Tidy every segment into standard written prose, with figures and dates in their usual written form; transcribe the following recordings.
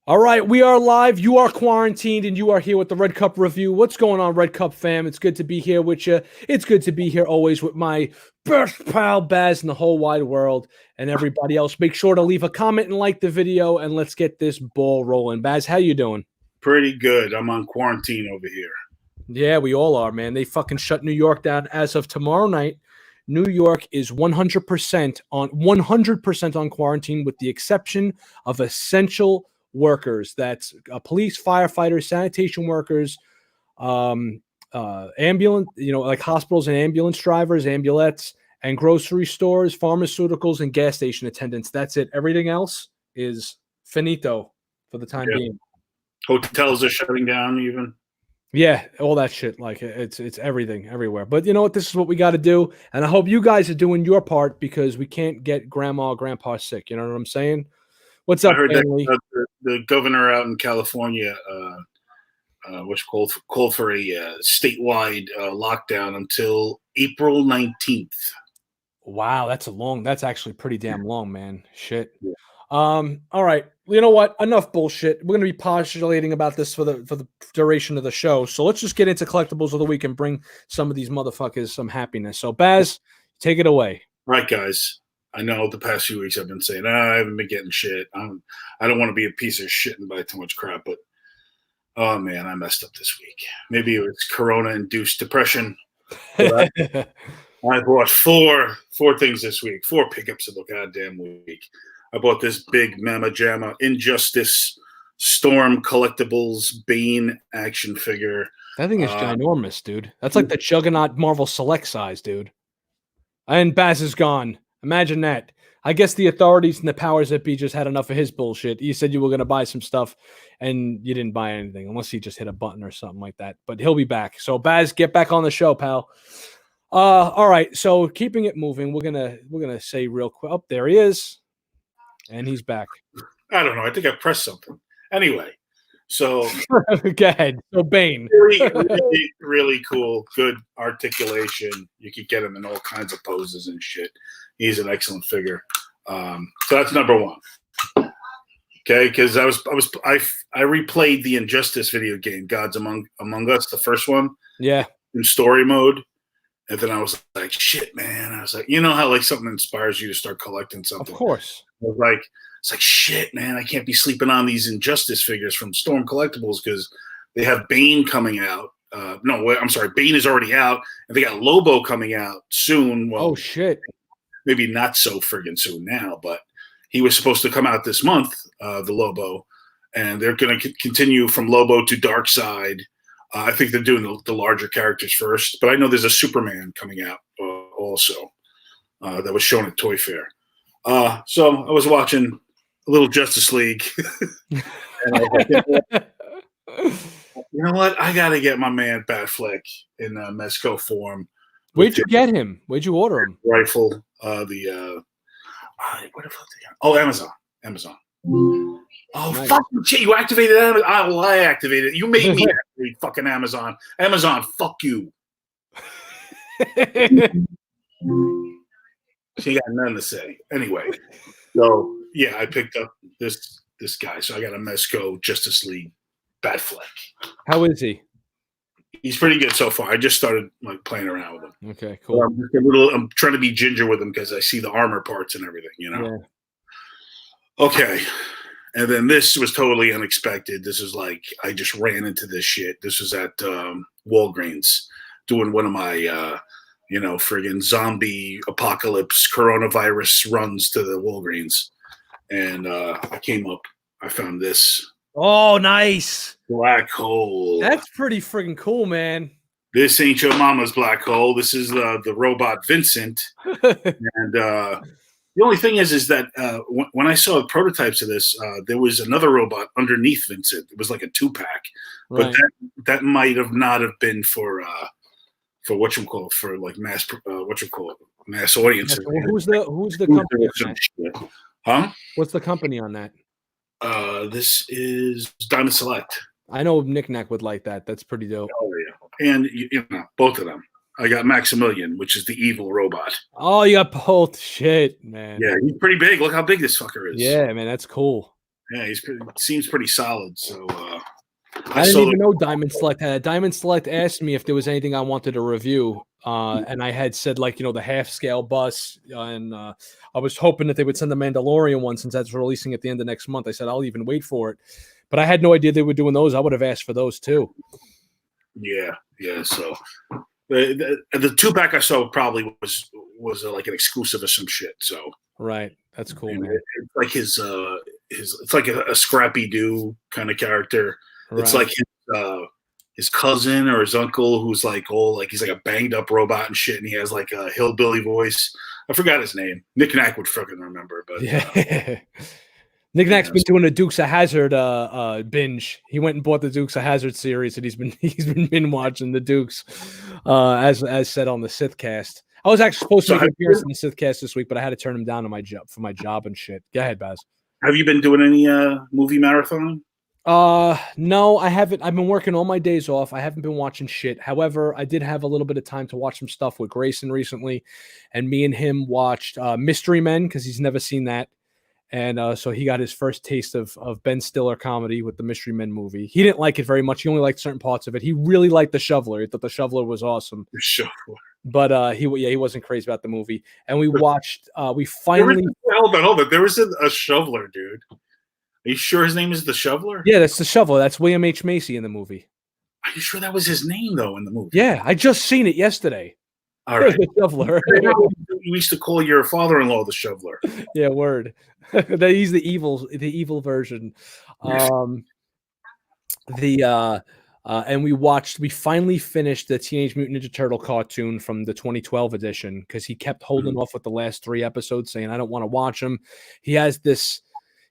All right, we are live. You are quarantined, and you are here with the Red Cup review. What's going on, Red Cup fam? It's good to be here with you. It's good to be here always with my best pal Baz in the whole wide world, and everybody else. Make sure to leave a comment and like the video, and let's get this ball rolling. Baz, how you doing? Pretty good. I'm on quarantine over here. Yeah, we all are, man. They fucking shut New York down as of tomorrow night. New York is 100% on quarantine, with the exception of essential workers. That's police, firefighters, sanitation workers, ambulance, like hospitals and ambulance drivers, ambulettes, and grocery stores, pharmaceuticals, and gas station attendants. That's it. Everything else is finito for the time being. Hotels are shutting down even. Yeah, all that shit. Like it's everything everywhere. But you know what? This is what we got to do, and I hope you guys are doing your part because we can't get grandma or grandpa sick. You know what I'm saying? What's up, I heard family? that the governor out in California, which called for a statewide lockdown until April 19th. Wow, that's actually pretty damn long, man. Shit. Yeah. All right. You know what? Enough bullshit. We're gonna be postulating about this for the duration of the show. So let's just get into collectibles of the week and bring some of these motherfuckers some happiness. So Baz, take it away. All right, guys. I know the past few weeks I've been saying I haven't been getting shit. I don't want to be a piece of shit and buy too much crap, but oh man, I messed up this week. Maybe it was Corona-induced depression. I bought four things this week, 4 pickups of the goddamn week. I bought this big Mama Jamma Injustice Storm Collectibles Bane action figure. That thing is ginormous, dude. That's like the Juggernaut Marvel Select size, dude. And Baz is gone. Imagine that. I guess the authorities and the powers that be just had enough of his bullshit. You said you were going to buy some stuff, and you didn't buy anything, unless he just hit a button or something like that. But he'll be back. So Baz, get back on the show, pal. All right. So keeping it moving, we're gonna say real quick. Oh, there he is. And he's back. I don't know. I think I pressed something. Anyway, so go ahead. So Bane. really cool. Good articulation. You could get him in all kinds of poses and shit. He's an excellent figure. So that's number one. Okay, because I replayed the Injustice video game, Gods Among Us, the first one. Yeah. In story mode. And then I was like, shit, man. I was like, you know how like something inspires you to start collecting something? Of course. I was like, it's like, shit, man, I can't be sleeping on these Injustice figures from Storm Collectibles because they have Bane coming out. Bane is already out, and they got Lobo coming out soon. Well, oh, shit. Maybe not so friggin' soon now, but he was supposed to come out this month, the Lobo, and they're going to continue from Lobo to Darkseid. I think they're doing the larger characters first, but I know there's a Superman coming out also that was shown at Toy Fair. So I was watching a little Justice League, and I was like, you know what? I got to get my man Batfleck in Mezco form. Where'd you get him? Where'd you order him? Rifle. What the fuck? Oh, Amazon. Oh, nice. Fucking shit. You activated Amazon. I activated it. You made me activate fucking Amazon. Amazon, fuck you. She got nothing to say. Anyway, so yeah, I picked up this guy. So I got a Mezco Justice League Batfleck. How is he? He's pretty good so far. I just started like playing around with him. Okay, cool. I'm trying to be ginger with him because I see the armor parts and everything, you know? Yeah. Okay. And then this was totally unexpected. This is like, I just ran into this shit. This was at Walgreens doing one of my, friggin' zombie apocalypse coronavirus runs to the Walgreens. And I came up, I found this. Oh, nice. Black hole. That's pretty friggin' cool, man. This ain't your mama's black hole. This is the robot Vincent. And the only thing is that when I saw prototypes of this, there was another robot underneath Vincent. It was like a 2-pack. Right. But that might have not have been for for like mass mass audiences. Who's the company on that? Huh? What's the company on that? This is Diamond Select. I know Nick Nack would like that. That's pretty dope. Oh yeah, and both of them. I got Maximilian, which is the evil robot. Oh, you got both. Shit, man. Yeah, he's pretty big. Look how big this fucker is. Yeah, man, that's cool. Yeah, seems pretty solid. So I didn't even know Diamond Select had. Diamond Select asked me if there was anything I wanted to review, and I had said the half scale bus, and I was hoping that they would send the Mandalorian one since that's releasing at the end of next month. I said I'll even wait for it, but I had no idea they were doing those. I would have asked for those too. Yeah. So the 2-pack I saw probably was like an exclusive or some shit. So right, that's cool, man. It's like his it's like a Scrappy Doo kind of character. Right. It's like his cousin or his uncle who's like he's like a banged up robot and shit, and he has like a hillbilly voice. I forgot his name. Nick Knack would fucking remember, but yeah. Nick Knack's been doing a Dukes of Hazzard binge. He went and bought the Dukes of Hazzard series, and he's been watching the Dukes, as said on the Sithcast. I was actually supposed to make an appearance in the Sithcast this week, but I had to turn him down for my job and shit. Go ahead, Baz. Have you been doing any movie marathon? No, I haven't. I've been working all my days off. I haven't been watching shit. However, I did have a little bit of time to watch some stuff with Grayson recently, and me and him watched Mystery Men because he's never seen that. And so he got his first taste of Ben Stiller comedy with the Mystery Men movie. He didn't like it very much. He only liked certain parts of it. He really liked The Shoveler. He thought The Shoveler was awesome. The Shoveler. But he wasn't crazy about the movie. And we watched. We finally hold on. There was a shoveler, dude. Are you sure his name is The Shoveler? Yeah, that's The Shoveler. That's William H. Macy in the movie. Are you sure that was his name though in the movie? Yeah, I just seen it yesterday. All right. The Shoveler. You used to call your father-in-law the Shoveler. Yeah, word. He's the evil version. And we finally finished the Teenage Mutant Ninja Turtle cartoon from the 2012 edition because he kept holding off with the last 3 episodes, saying I don't want to watch them. He has this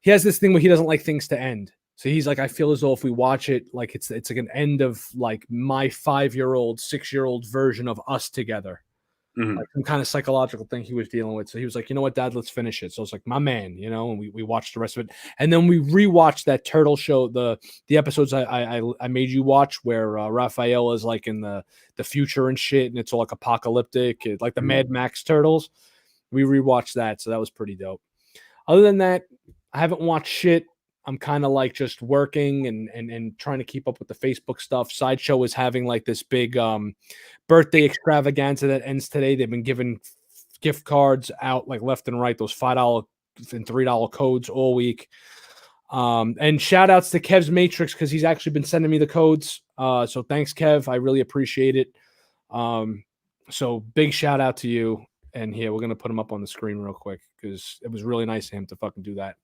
thing where he doesn't like things to end. So he's like, I feel as though if we watch it, like it's like an end of like my 5-year-old, 6-year-old version of us together. Like some kind of psychological thing he was dealing with. So he was like, you know what, Dad, let's finish it. So it's like, my man, and we watched the rest of it. And then we rewatched that turtle show, the episodes I made you watch where Raphael is like in the future and shit, and it's all like apocalyptic, like the Mad Max turtles. We rewatched that, so that was pretty dope. Other than that, I haven't watched shit. I'm kind of like just working and trying to keep up with the Facebook stuff. Sideshow is having like this big birthday extravaganza that ends today. They've been giving gift cards out like left and right, those $5 and $3 codes all week. And shout outs to Kev's Matrix because he's actually been sending me the codes. So thanks, Kev. I really appreciate it. So big shout out to you. And here, we're going to put him up on the screen real quick because it was really nice of him to fucking do that.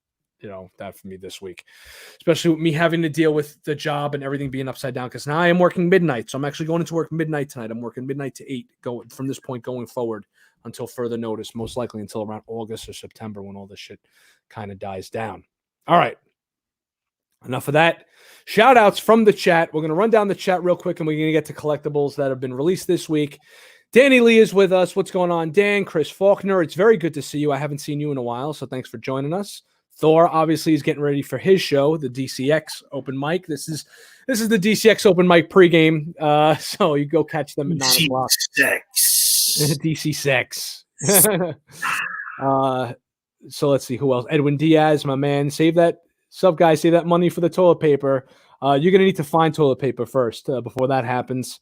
That for me this week, especially with me having to deal with the job and everything being upside down. Because now I am working midnight, so I'm actually going into work midnight tonight. I'm working midnight to 8 going from this point going forward until further notice, most likely until around August or September when all this shit kind of dies down. All right, enough of that. Shout outs from the chat. We're going to run down the chat real quick, and we're going to get to collectibles that have been released this week. Danny Lee is with us. What's going on, Dan? Chris Faulkner, it's very good to see you. I haven't seen you in a while, so thanks for joining us. Thor obviously is getting ready for his show, the DCX open mic. This is the DCX open mic pregame. So you go catch them at 9 o'clock. DC Sex. So let's see who else. Edwin Diaz, my man. Save that money for the toilet paper. You're gonna need to find toilet paper first before that happens.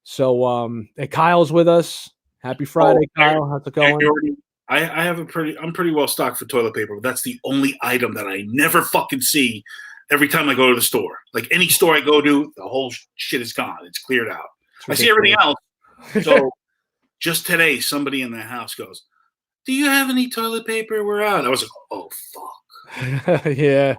So Kyle's with us. Happy Friday, Kyle. How's it going? I'm pretty well stocked for toilet paper, but that's the only item that I never fucking see every time I go to the store. Like any store I go to, the whole shit is gone. It's cleared out. I see everything else. So just today, somebody in the house goes, "Do you have any toilet paper? We're out." I was like, "Oh, fuck." Yeah.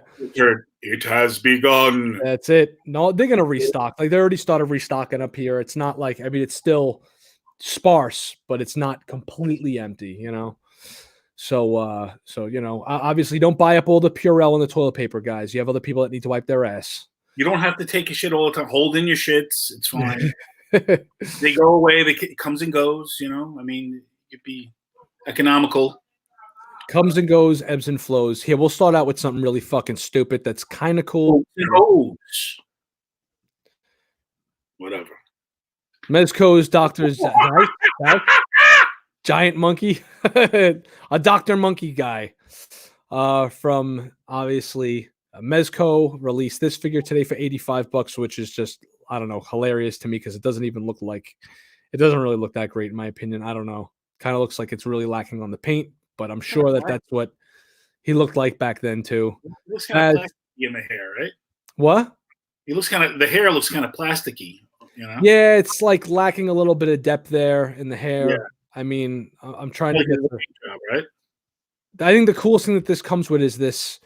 It has begun. That's it. No, they're going to restock. Like they already started restocking up here. It's not like, it's still sparse, but it's not completely empty, So obviously don't buy up all the Purell and the toilet paper, guys. You have other people that need to wipe their ass. You don't have to take a shit all the time. Hold in your shits. It's fine. They go away. It comes and goes, it'd be economical. Comes and goes, ebbs and flows. Here, we'll start out with something really fucking stupid that's kind of cool. Whatever. Mezco's doctor's giant monkey, a Dr. Monkey guy from obviously Mezco released this figure today for $85, which is just, I don't know, hilarious to me because it doesn't even look like, it doesn't really look that great in my opinion. I don't know. Kind of looks like it's really lacking on the paint, but I'm sure that that's what he looked like back then too. He looks kind of plasticky in the hair, right? What? He looks kind of, the hair looks kind of plasticky, you know? Yeah, it's like lacking a little bit of depth there in the hair. Yeah. I mean, I'm trying to get the, job, right? I think the coolest thing that this comes with is this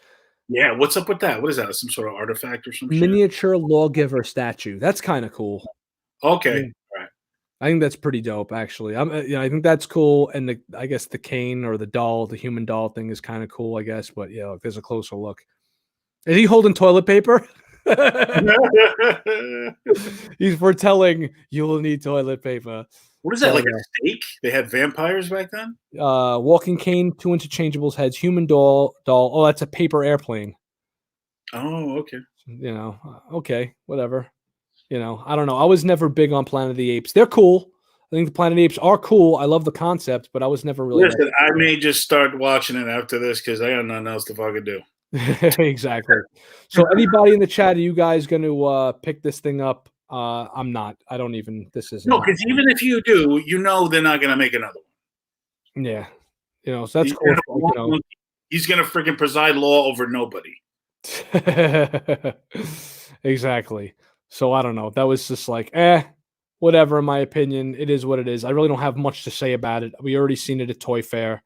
Yeah, what's up with that? What is that? Some sort of artifact or some miniature lawgiver statue. That's kind of cool. shit? Okay. Yeah. Right. I think that's pretty dope, actually. I think that's cool. And I guess the cane or the doll, the human doll thing is kind of cool, I guess. But yeah, there's a closer look. Is he holding toilet paper? He's foretelling you will need toilet paper. What is that, like a steak? They had vampires back then? Walking cane, 2 interchangeables heads, human doll. Oh, that's a paper airplane. Oh, okay. Okay, whatever. I don't know. I was never big on Planet of the Apes. They're cool. I think the Planet of the Apes are cool. I love the concept, but I was never really. Listen, I may just start watching it after this because I got nothing else to fucking do. Exactly. So, anybody in the chat, are you guys going to pick this thing up? I'm not. I don't even. This is no, because even if you do, they're not going to make another one. Yeah, so that's cool. He's going to freaking preside law over nobody. Exactly. So I don't know. That was just like, whatever. In my opinion, it is what it is. I really don't have much to say about it. We already seen it at Toy Fair.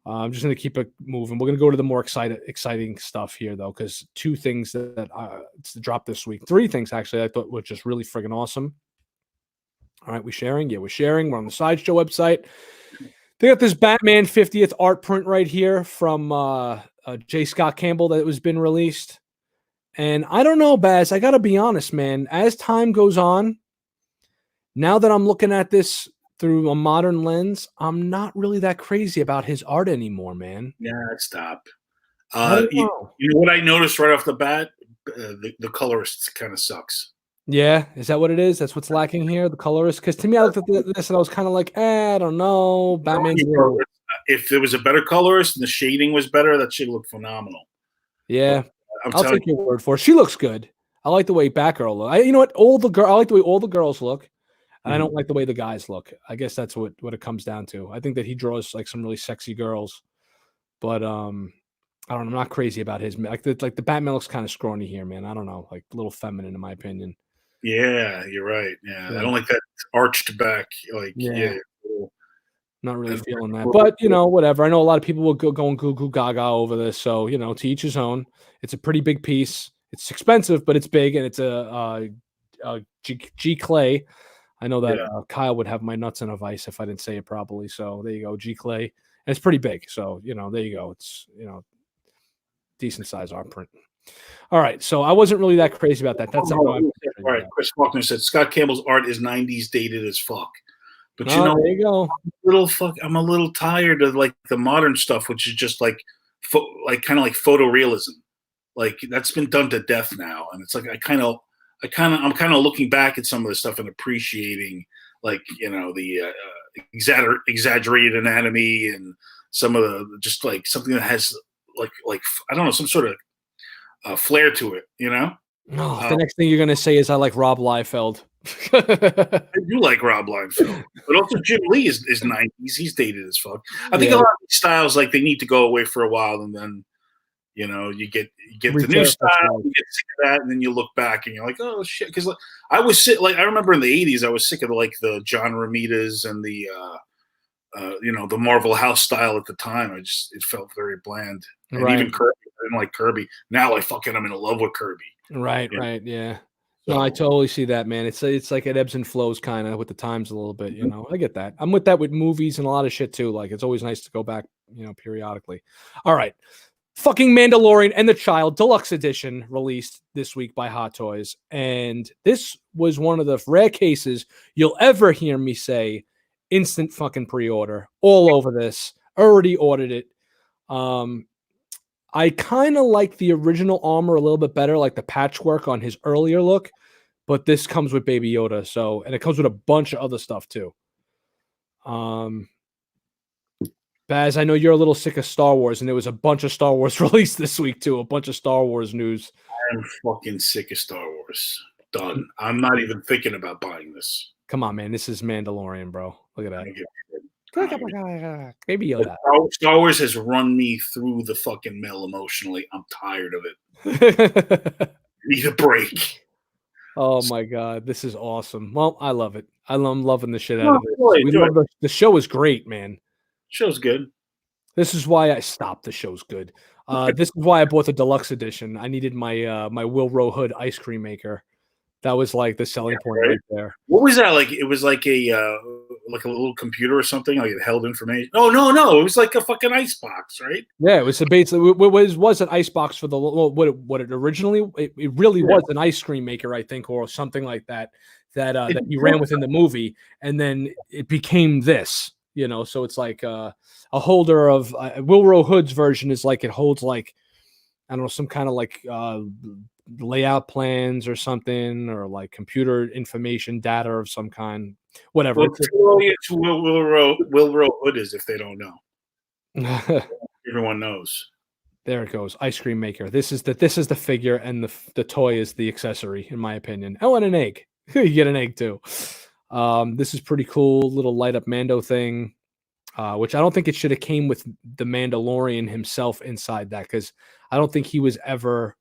I'm just going to keep it moving. We're going to go to the more exciting stuff here, though, because 2 things that dropped this week. 3 things, actually, I thought were just really friggin' awesome. All right, we sharing? Yeah, we're sharing. We're on the Sideshow website. They got this Batman 50th art print right here from J. Scott Campbell that was been released. And I don't know, Baz, I got to be honest, man. As time goes on, now that I'm looking at this through a modern lens, I'm not really that crazy about his art anymore, man. Yeah, stop. You know what I noticed right off the bat? The colorist kind of sucks. Yeah, is that what it is? That's what's lacking here, the colorist? Because to me, I looked at this and I was kind of like, I don't know. Batman's if there was a better colorist and the shading was better, that shit looked phenomenal. Yeah, I'll take your word for it. She looks good. I like the way Batgirl looks. You know what? I like the way all the girls look. I don't like the way the guys look. I guess that's what it comes down to. I think that he draws like some really sexy girls, but I don't know. I'm not crazy about his like the Batman looks kind of scrawny here, man. I don't know, like a little feminine in my opinion. Yeah, you're right. Yeah. I don't like that arched back. Like, yeah. Not really feeling that, but whatever. I know a lot of people will go going goo goo gaga over this, so to each his own. It's a pretty big piece. It's expensive, but it's big, and it's a G Clay. I know that Kyle would have my nuts in a vice if I didn't say it properly. So there you go, G Clay, and it's pretty big. So there you go. It's decent size art print. All right, so I wasn't really that crazy about that. That's all right. Chris Faulkner said Scott Campbell's art is 90s dated as fuck. But there you go. I'm a little tired of like the modern stuff, which is just like kind of like photorealism. Like that's been done to death now, and it's like I'm kind of looking back at some of the stuff and appreciating like the exaggerated anatomy and some of the just like something that has like I don't know, some sort of flair to it, the next thing you're gonna say is I like Rob Liefeld. I do like Rob Liefeld, but also Jim Lee is 90s. He's dated as fuck. I think a lot of these styles like they need to go away for a while, and then you get the new style, you get sick of that, and then you look back and you're like, oh shit. Because I remember in the 80s, I was sick of like the John Romitas and the the Marvel House style at the time. It felt very bland. And even Kirby, I didn't like Kirby. Now I'm in love with Kirby. Right, yeah. No, I totally see that, man. It's like it ebbs and flows kind of with the times a little bit, I get that. I'm with that with movies and a lot of shit too. Like it's always nice to go back, periodically. All right. Fucking Mandalorian and the Child Deluxe Edition released this week by Hot Toys. And this was one of the rare cases you'll ever hear me say instant fucking pre-order all over this. Already ordered it. I kind of like the original armor a little bit better, like the patchwork on his earlier look, but this comes with Baby Yoda, and it comes with a bunch of other stuff too. Baz, I know you're a little sick of Star Wars, and there was a bunch of Star Wars released this week too. A bunch of Star Wars news. I'm fucking sick of Star Wars. Done. I'm not even thinking about buying this. Come on, man. This is Mandalorian, bro. Look at I that. don't give a shit. Baby Yoda. Star Wars has run me through the fucking mill emotionally. I'm tired of it. Need a break. Oh my god, this is awesome. Well, I love it. I'm loving the shit out No, of it. really enjoy it. The show is great, man. Show's good. This is why I stopped. The show's good. This is why I bought the deluxe edition. I needed my my Wilro Hood ice cream maker. That was like the selling point right there. What was that like? It was like a little computer or something. Like it held information. Oh no! It was like a fucking ice box, right? Yeah, it was basically was an ice box for the what it originally it really was an ice cream maker, I think, or something like that that you ran within the movie, and then it became this. You know, so it's like a holder of Wilro Hood's version is like it holds like I don't know some kind of like layout plans or something, or like computer information data of some kind. Whatever. Well, tell you who Wilro Hood is if they don't know. Everyone knows. There it goes. Ice cream maker. This is the figure, and the toy is the accessory, in my opinion. Oh, and an egg. You get an egg too. This is pretty cool. Little light up Mando thing, which I don't think it should have came with the Mandalorian himself inside that, because I don't think he was ever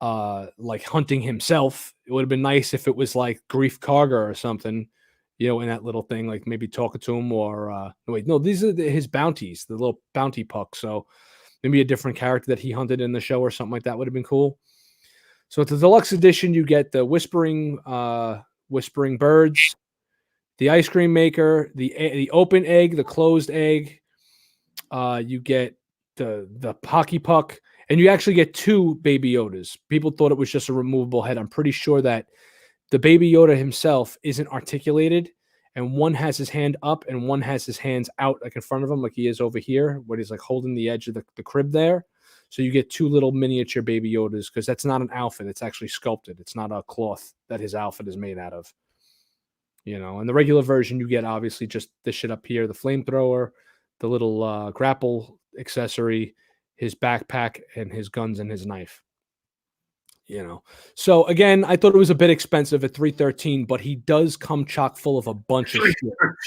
like hunting himself. It would have been nice if it was like Grief Karga or something, you know, in that little thing, like maybe talking to him or wait, no, these are his bounties, the little bounty puck. So maybe a different character that he hunted in the show or something like that would have been cool. So it's the deluxe edition. You get the whispering birds, the ice cream maker, the open egg, the closed egg. You get the hockey puck, and you actually get two Baby Yodas. People thought it was just a removable head. I'm pretty sure that the Baby Yoda himself isn't articulated, and one has his hand up and one has his hands out, like in front of him, like he is over here, when he's like holding the edge of the crib there. So you get two little miniature Baby Yodas, because that's not an outfit. It's actually sculpted. It's not a cloth that his outfit is made out of. You know, in the regular version, you get obviously just this shit up here, the flamethrower, the little grapple accessory, his backpack, and his guns and his knife. You know, so again, I thought it was a bit expensive at $313, but he does come chock full of a bunch of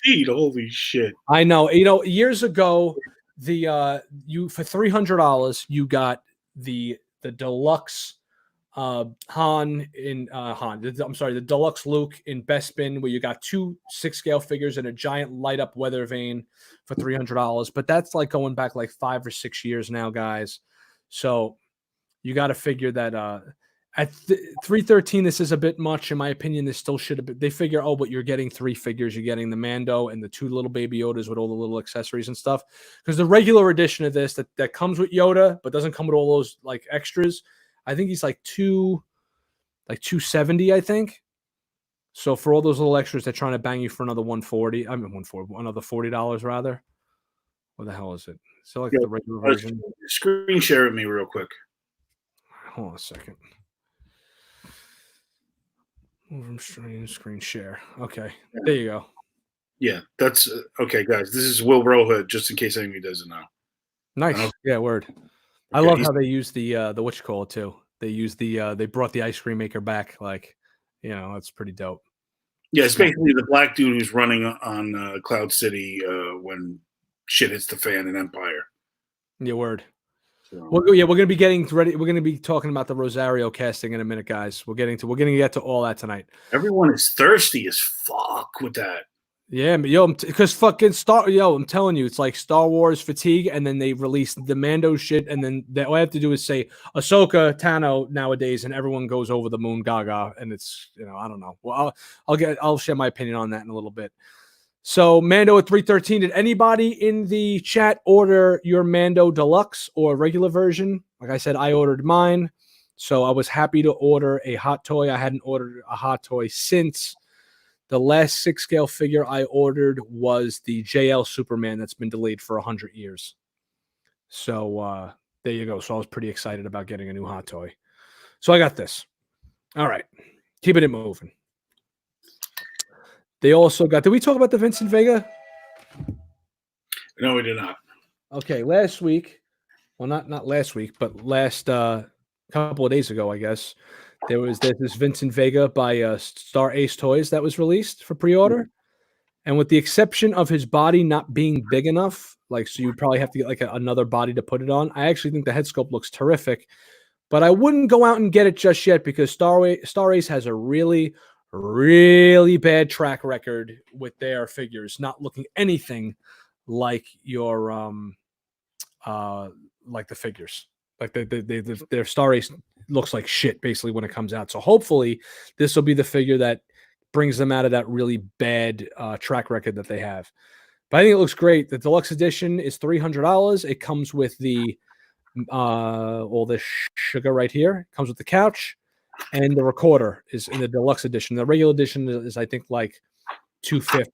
shit. Holy shit! I know. You know, years ago, you for $300 you got the deluxe Han in I'm sorry, the deluxe Luke in Bespin, where you got two 6-scale figures and a giant light up weather vane for $300. But that's like going back like 5 or 6 years now, guys. So you got to figure that at $313, this is a bit much, in my opinion. This still should have been. They figure, oh, but you're getting 3 figures. You're getting the Mando and the 2 little Baby Yodas with all the little accessories and stuff. Because the regular edition of this that comes with Yoda, but doesn't come with all those like extras, I think he's like 270, I think. So for all those little extras, they're trying to bang you for another $140. I mean, another $40 rather. What the hell is it? So like the regular version. Screen share with me real quick. Hold on a second. Screen share. Okay, there you go. Yeah, that's okay, guys. This is Will Rohood, just in case anybody doesn't know. Nice. Yeah, word. Okay, I love how they use the what you call it too. They use they brought the ice cream maker back. Like, you know, that's pretty dope. Yeah, it's basically the black dude who's running on Cloud City when shit hits the fan in Empire. Yeah, word. So, well, yeah, we're gonna be getting ready. We're gonna be talking about the Rosario casting in a minute, guys. We're gonna get to all that tonight. Everyone is thirsty as fuck with that. Yeah, yo, because fucking I'm telling you, it's like Star Wars fatigue, and then they release the Mando shit, and then all I have to do is say Ahsoka Tano nowadays, and everyone goes over the moon gaga, and it's, you know, I don't know. Well, I'll share my opinion on that in a little bit. So Mando at $313. Did anybody in the chat order your Mando Deluxe or regular version? Like I said, I ordered mine, so I was happy to order a hot toy. I hadn't ordered a hot toy since the last 6-scale figure I ordered was the JL Superman that's been delayed for 100 years. So there you go. So I was pretty excited about getting a new hot toy. So I got this. All right. Keeping it moving. They also got, did we talk about the Vincent Vega? No, we did not. Okay, last week, well, not last week, but last couple of days ago, I guess, there's this Vincent Vega by Star Ace Toys that was released for pre-order. And with the exception of his body not being big enough, like so you'd probably have to get like another body to put it on. I actually think the head sculpt looks terrific, but I wouldn't go out and get it just yet because Star Ace has a really, really bad track record with their figures, not looking anything like your like the figures. Like their Star Ace looks like shit basically when it comes out. So hopefully this will be the figure that brings them out of that really bad track record that they have. But I think it looks great. The deluxe edition is $300. It comes with the all this sugar right here. It comes with the couch, and the recorder is in the deluxe edition. The regular edition is I think like $250,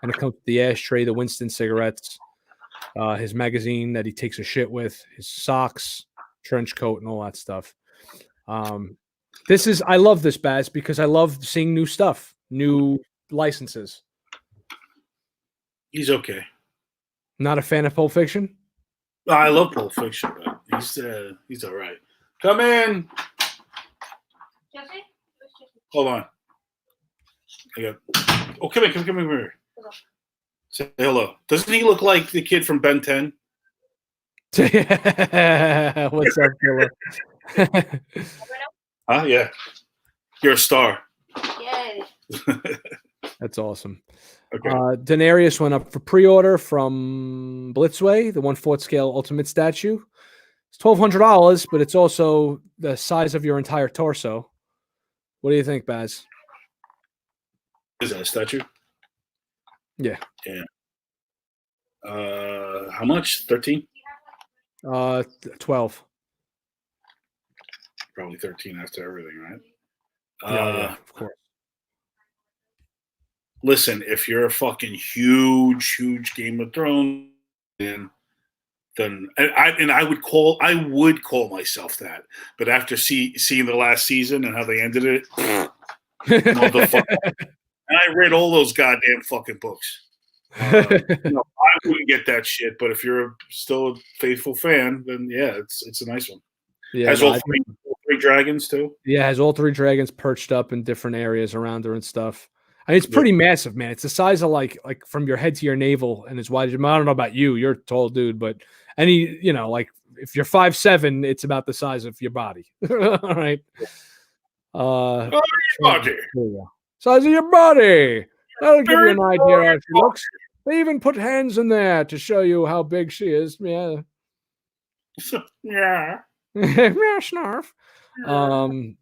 and it comes with the ashtray, the Winston cigarettes, his magazine that he takes a shit with, his socks, trench coat, and all that stuff. I love this, Baz, because I love seeing new stuff, new licenses. He's okay. Not a fan of Pulp Fiction? I love Pulp Fiction, but he's all right. Come in. Jesse? Hold on. Oh, come here. Say hello. Doesn't he look like the kid from Ben 10? What's up, Killer? Huh? Yeah. You're a star. Yay. That's awesome. Okay. Denarius went up for pre-order from Blitzway, the 1/4 scale ultimate statue. It's $1,200, but it's also the size of your entire torso. What do you think, Baz? Is that a statue? Yeah. Yeah. How much? 13? 12. Probably 13 after everything, right? Yeah, of course. Listen, if you're a fucking huge Game of Thrones fan, then I would call myself that. But after seeing the last season and how they ended it, motherfucker. And I read all those goddamn fucking books. I wouldn't get that shit. But if you're still a faithful fan, then yeah, it's a nice one. Yeah, has all three dragons too. Yeah, has all 3 dragons perched up in different areas around her and stuff. I mean, it's pretty massive, man. It's the size of like from your head to your navel, and it's wide. I don't know about you. You're a tall dude, but like if you're 5'7", it's about the size of your body. All right. Body. Size of your body. That'll give you an idea how she looks. They even put hands in there to show you how big she is. Yeah. Yeah. Yeah, snarf. I don't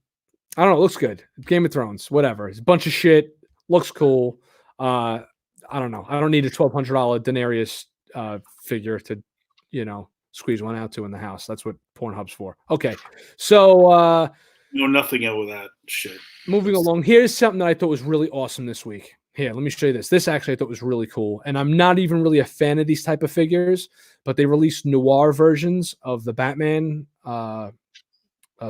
know. It looks good. Game of Thrones, whatever. It's a bunch of shit. Looks cool. I don't know. I don't need a $1,200 Denarius figure to, squeeze one out to in the house. That's what Pornhub's for. Okay. So nothing out with that shit. Moving along. Here's something that I thought was really awesome this week. Here, let me show you this. This actually I thought was really cool. And I'm not even really a fan of these type of figures, but they released noir versions of the Batman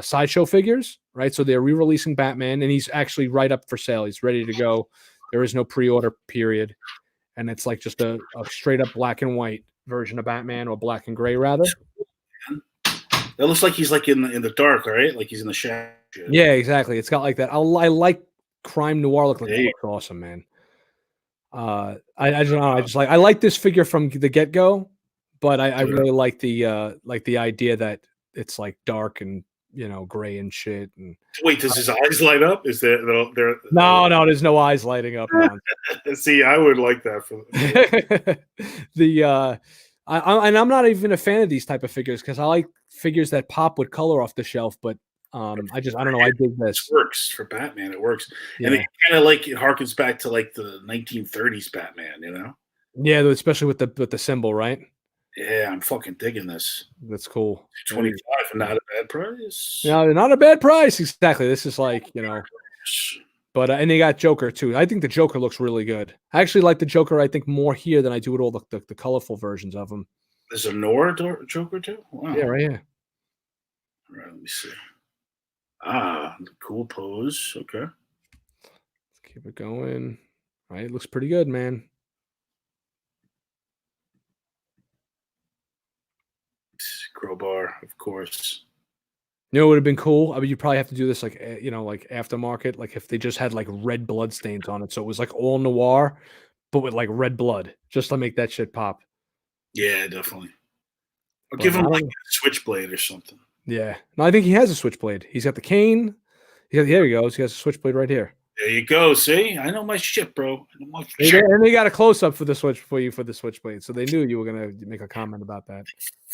sideshow figures, right? So they're re-releasing Batman, and he's actually right up for sale. He's ready to go. There is no pre-order period, and it's like just a straight up black and white version of Batman, or black and gray rather. That looks like he's like in the dark, right? Like he's in the shadow. Yeah, exactly. It's got like that. I like crime noir look. Like it looks awesome, man. I don't know. I like this figure from the get go, but I really like the idea that it's like dark and gray and shit. And wait, does his eyes light up? Is there no? There's no eyes lighting up. See, I would like that for I'm not even a fan of these type of figures because I like figures that pop with color off the shelf, but I don't know. I dig this. It works for Batman. It works, and it kind of like it harkens back to like the 1930s Batman. Yeah, especially with the symbol, right? Yeah, I'm fucking digging this. That's cool. 25 and not a bad price. No, not a bad price. Exactly. This is like but and they got Joker too. I think the Joker looks really good. I actually like the Joker. I think more here than I do with all the colorful versions of him. There's a Noir Joker too. Wow. Yeah, right here. All right, let me see. Cool pose. Okay. Let's keep it going. All right, it looks pretty good, man. crowbar, of course. You know what would have been cool? I mean, you probably have to do this like like aftermarket, like if they just had like red blood stains on it, so it was like all noir, but with like red blood, just to make that shit pop. Yeah, definitely. Or But give him I like don't. a switchblade or something. Yeah, no, I think he has a switchblade. He's got the cane. There he goes. He has a switchblade right here. There you go. See, I know my shit, bro. I know my They, shit. and they got a close up for the switchblade, so they knew you were gonna make a comment about that.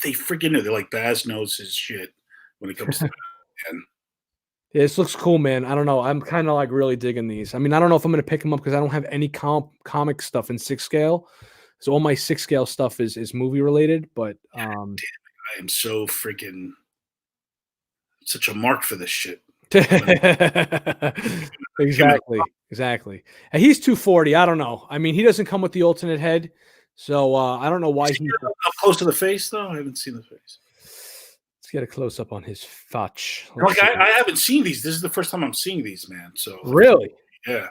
They freaking know. They're like Baz knows his shit when it comes to that. Yeah, this looks cool, man. I don't know. I'm kind of like really digging these. I mean, I don't know if I'm gonna pick them up because I don't have any comic stuff in 6 scale. So all my 6 scale stuff is movie related. But I am so freaking such a mark for this shit. exactly. And he's 240. I don't know. I mean, he doesn't come with the alternate head, so I don't know why he's up close to the face though. I haven't seen the face. Let's get a close up on his fotch. Like I haven't seen these. This is the first time I'm seeing these, man. So really, yeah,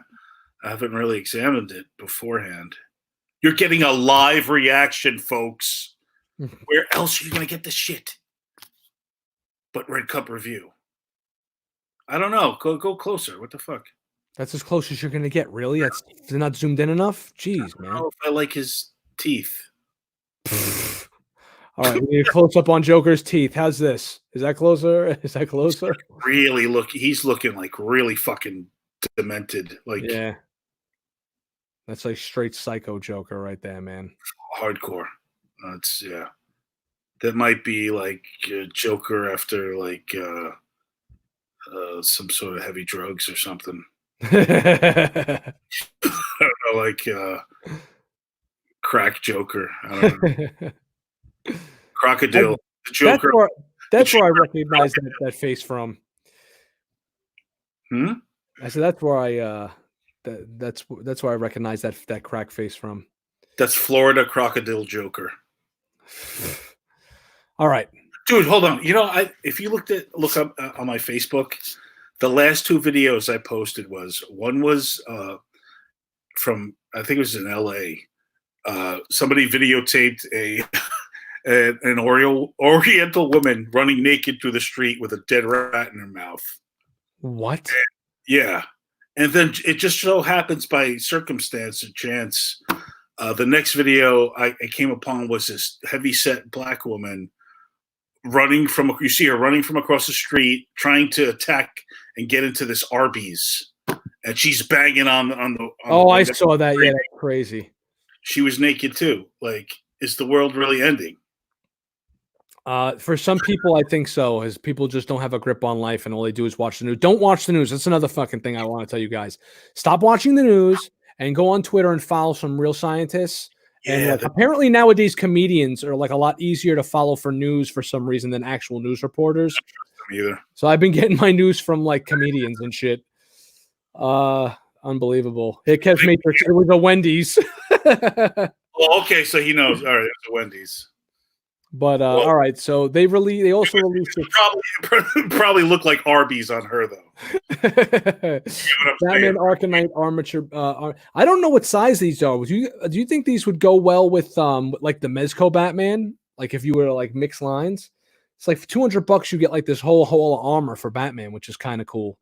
I haven't really examined it beforehand. You're getting a live reaction, folks. Where else are you gonna get this shit? But Red Cup review. I don't know. Go closer. What the fuck? That's as close as you're gonna get. Really? They're not zoomed in enough. Jeez, man. I don't know if I like his teeth. All right, we need a close up on Joker's teeth. How's this? Is that closer? Is that closer? Really he's looking like really fucking demented. Like yeah, that's like straight psycho Joker right there, man. Hardcore. Yeah. That might be like Joker after like some sort of heavy drugs or something. I don't know, like crack Joker. I don't know. Crocodile. The Joker. That's where I recognize that face from. I said that's where I that's where I recognize that crack face from. That's Florida Crocodile Joker. All right. Dude, hold on. You know, if you look up on my Facebook, the last 2 videos I posted one was from I think it was in LA. Somebody videotaped an Oriental woman running naked through the street with a dead rat in her mouth. What? Yeah. And then it just so happens by circumstance or chance, the next video I came upon was this heavy-set black woman you see her running from across the street, trying to attack and get into this Arby's. And she's banging on the I saw that. Yeah, that's crazy. She was naked too. Like, is the world really ending? For some people, I think so, as people just don't have a grip on life and all they do is watch the news. Don't watch the news. That's another fucking thing I want to tell you guys. Stop watching the news and go on Twitter and follow some real scientists. Yeah, and apparently nowadays comedians are like a lot easier to follow for news for some reason than actual news reporters. I don't trust them either. So I've been getting my news from like comedians and shit. Unbelievable. It kept Matrix. It was a Wendy's. Well, okay, so he knows. All right, it's a Wendy's. But all right, so they also released it. Probably look like Arby's on her though. Batman Arcanite armature. I don't know what size these are. Do you think these would go well with like the Mezco Batman? Like if you were to like mix lines, it's like for $200 you get like this whole armor for Batman, which is kind of cool.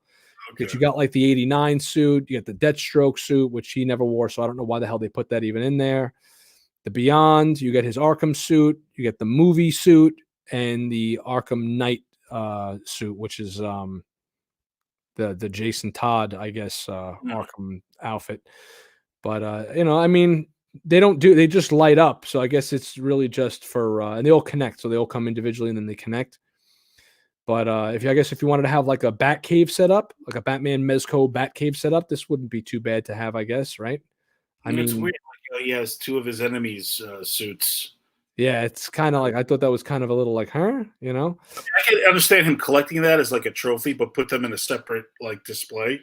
Because you got like the 89 suit, you get the Deathstroke suit, which he never wore, so I don't know why the hell they put that even in there. The Beyond, you get his Arkham suit, you get the movie suit, and the Arkham Knight suit, which is the Jason Todd, I guess, Arkham outfit. But I mean, they just light up. So I guess it's really just for and they all connect, so they all come individually and then they connect. But if you wanted to have like a Bat Cave set up, like a Batman Mezco Bat Cave set up, this wouldn't be too bad to have, I guess, right? I mean, it's weird. Like, he has 2 of his enemies' suits. Yeah, it's kind of like I thought that was kind of a little like, huh? I can understand him collecting that as like a trophy, but put them in a separate like display.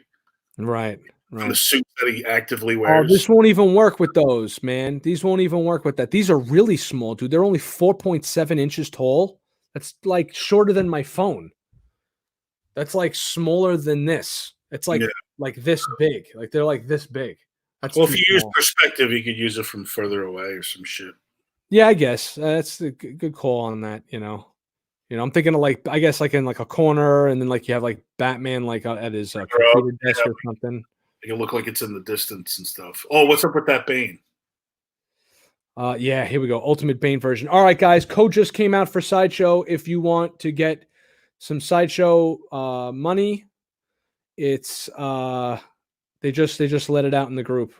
Right. The suits that he actively wears. Oh, this won't even work with those, man. These won't even work with that. These are really small, dude. They're only 4.7 inches tall. That's like shorter than my phone. That's like smaller than this. It's like this big. Like they're like this big. That's well, if you use perspective, you could use it from further away or some shit. Yeah, I guess that's a good call on that. You know, I'm thinking of like, I guess like in like a corner, and then like you have like Batman like at his Up, computer desk yeah. or something. It can look like it's in the distance and stuff. Oh, what's up with that Bane? Yeah, here we go. Ultimate Bane version. All right, guys. Code just came out for Sideshow. If you want to get some Sideshow money, it's they just let it out in the group,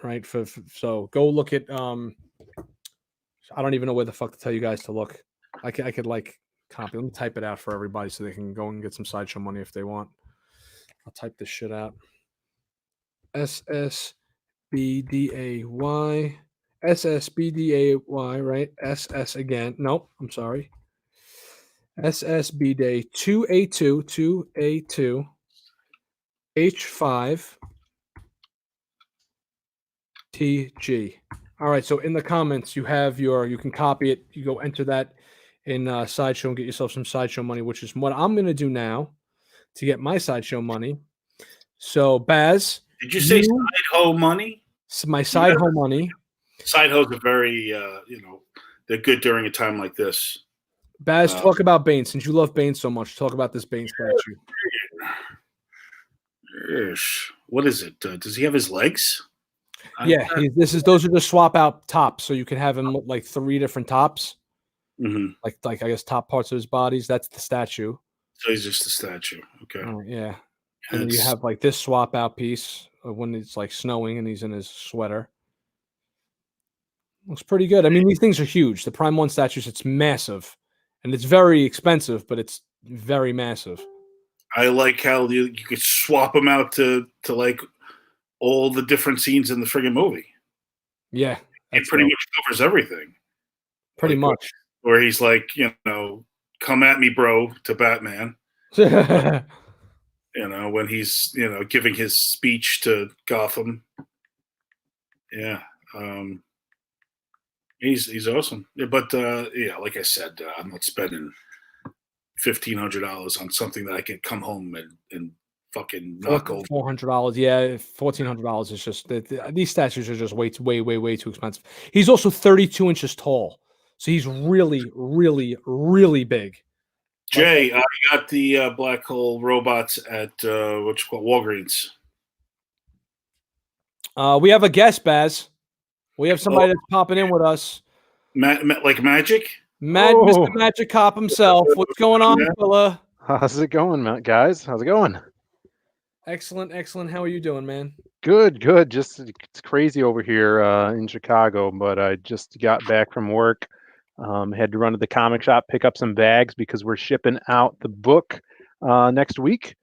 right? So go look at I don't even know where the fuck to tell you guys to look. I could like copy. Let me type it out for everybody so they can go and get some Sideshow money if they want. I'll type this shit out. SSBDAY. SSBDAY, right? SS again. Nope, I'm sorry. SSB day 2A2 H5 TG. All right, so in the comments you have you can copy it. You go enter that in Sideshow and get yourself some Sideshow money, which is what I'm going to do now to get my Sideshow money. So Baz, Did you say side hoe money? My side hoe money. Side hoes are very, they're good during a time like this. Baz, talk about Bane. Since you love Bane so much, talk about this Bane statue. What is it? Does he have his legs? Yeah, those are the swap out tops, so you can have him like 3 different tops, like I guess top parts of his bodies. That's the statue. So he's just a statue. Okay. Yeah, and then you have like this swap out piece when it's like snowing and he's in his sweater. Looks pretty good. I mean, these things are huge. The Prime 1 statues, it's massive, and it's very expensive, but it's very massive. I like how you could swap them out to like all the different scenes in the friggin' movie. Yeah. It pretty much covers everything. Pretty much. Where he's like, come at me, bro, to Batman. When he's, giving his speech to Gotham. Yeah. He's awesome. Yeah, but like I said, I'm not spending $1,500 on something that I can come home and fucking knock over. $400. Yeah, $1,400 is just these statues are just way too expensive. He's also 32 inches tall, so he's really, really, really big. Jay, I got the black hole robots at Walgreens. We have a guest, Baz. We have somebody that's popping in with us. Like Magic? Mr. Magic Cop himself. What's going on, fella? How's it going, guys? How's it going? Excellent. How are you doing, man? Good. Just it's crazy over here in Chicago, but I just got back from work. Had to run to the comic shop, pick up some bags because we're shipping out the book next week.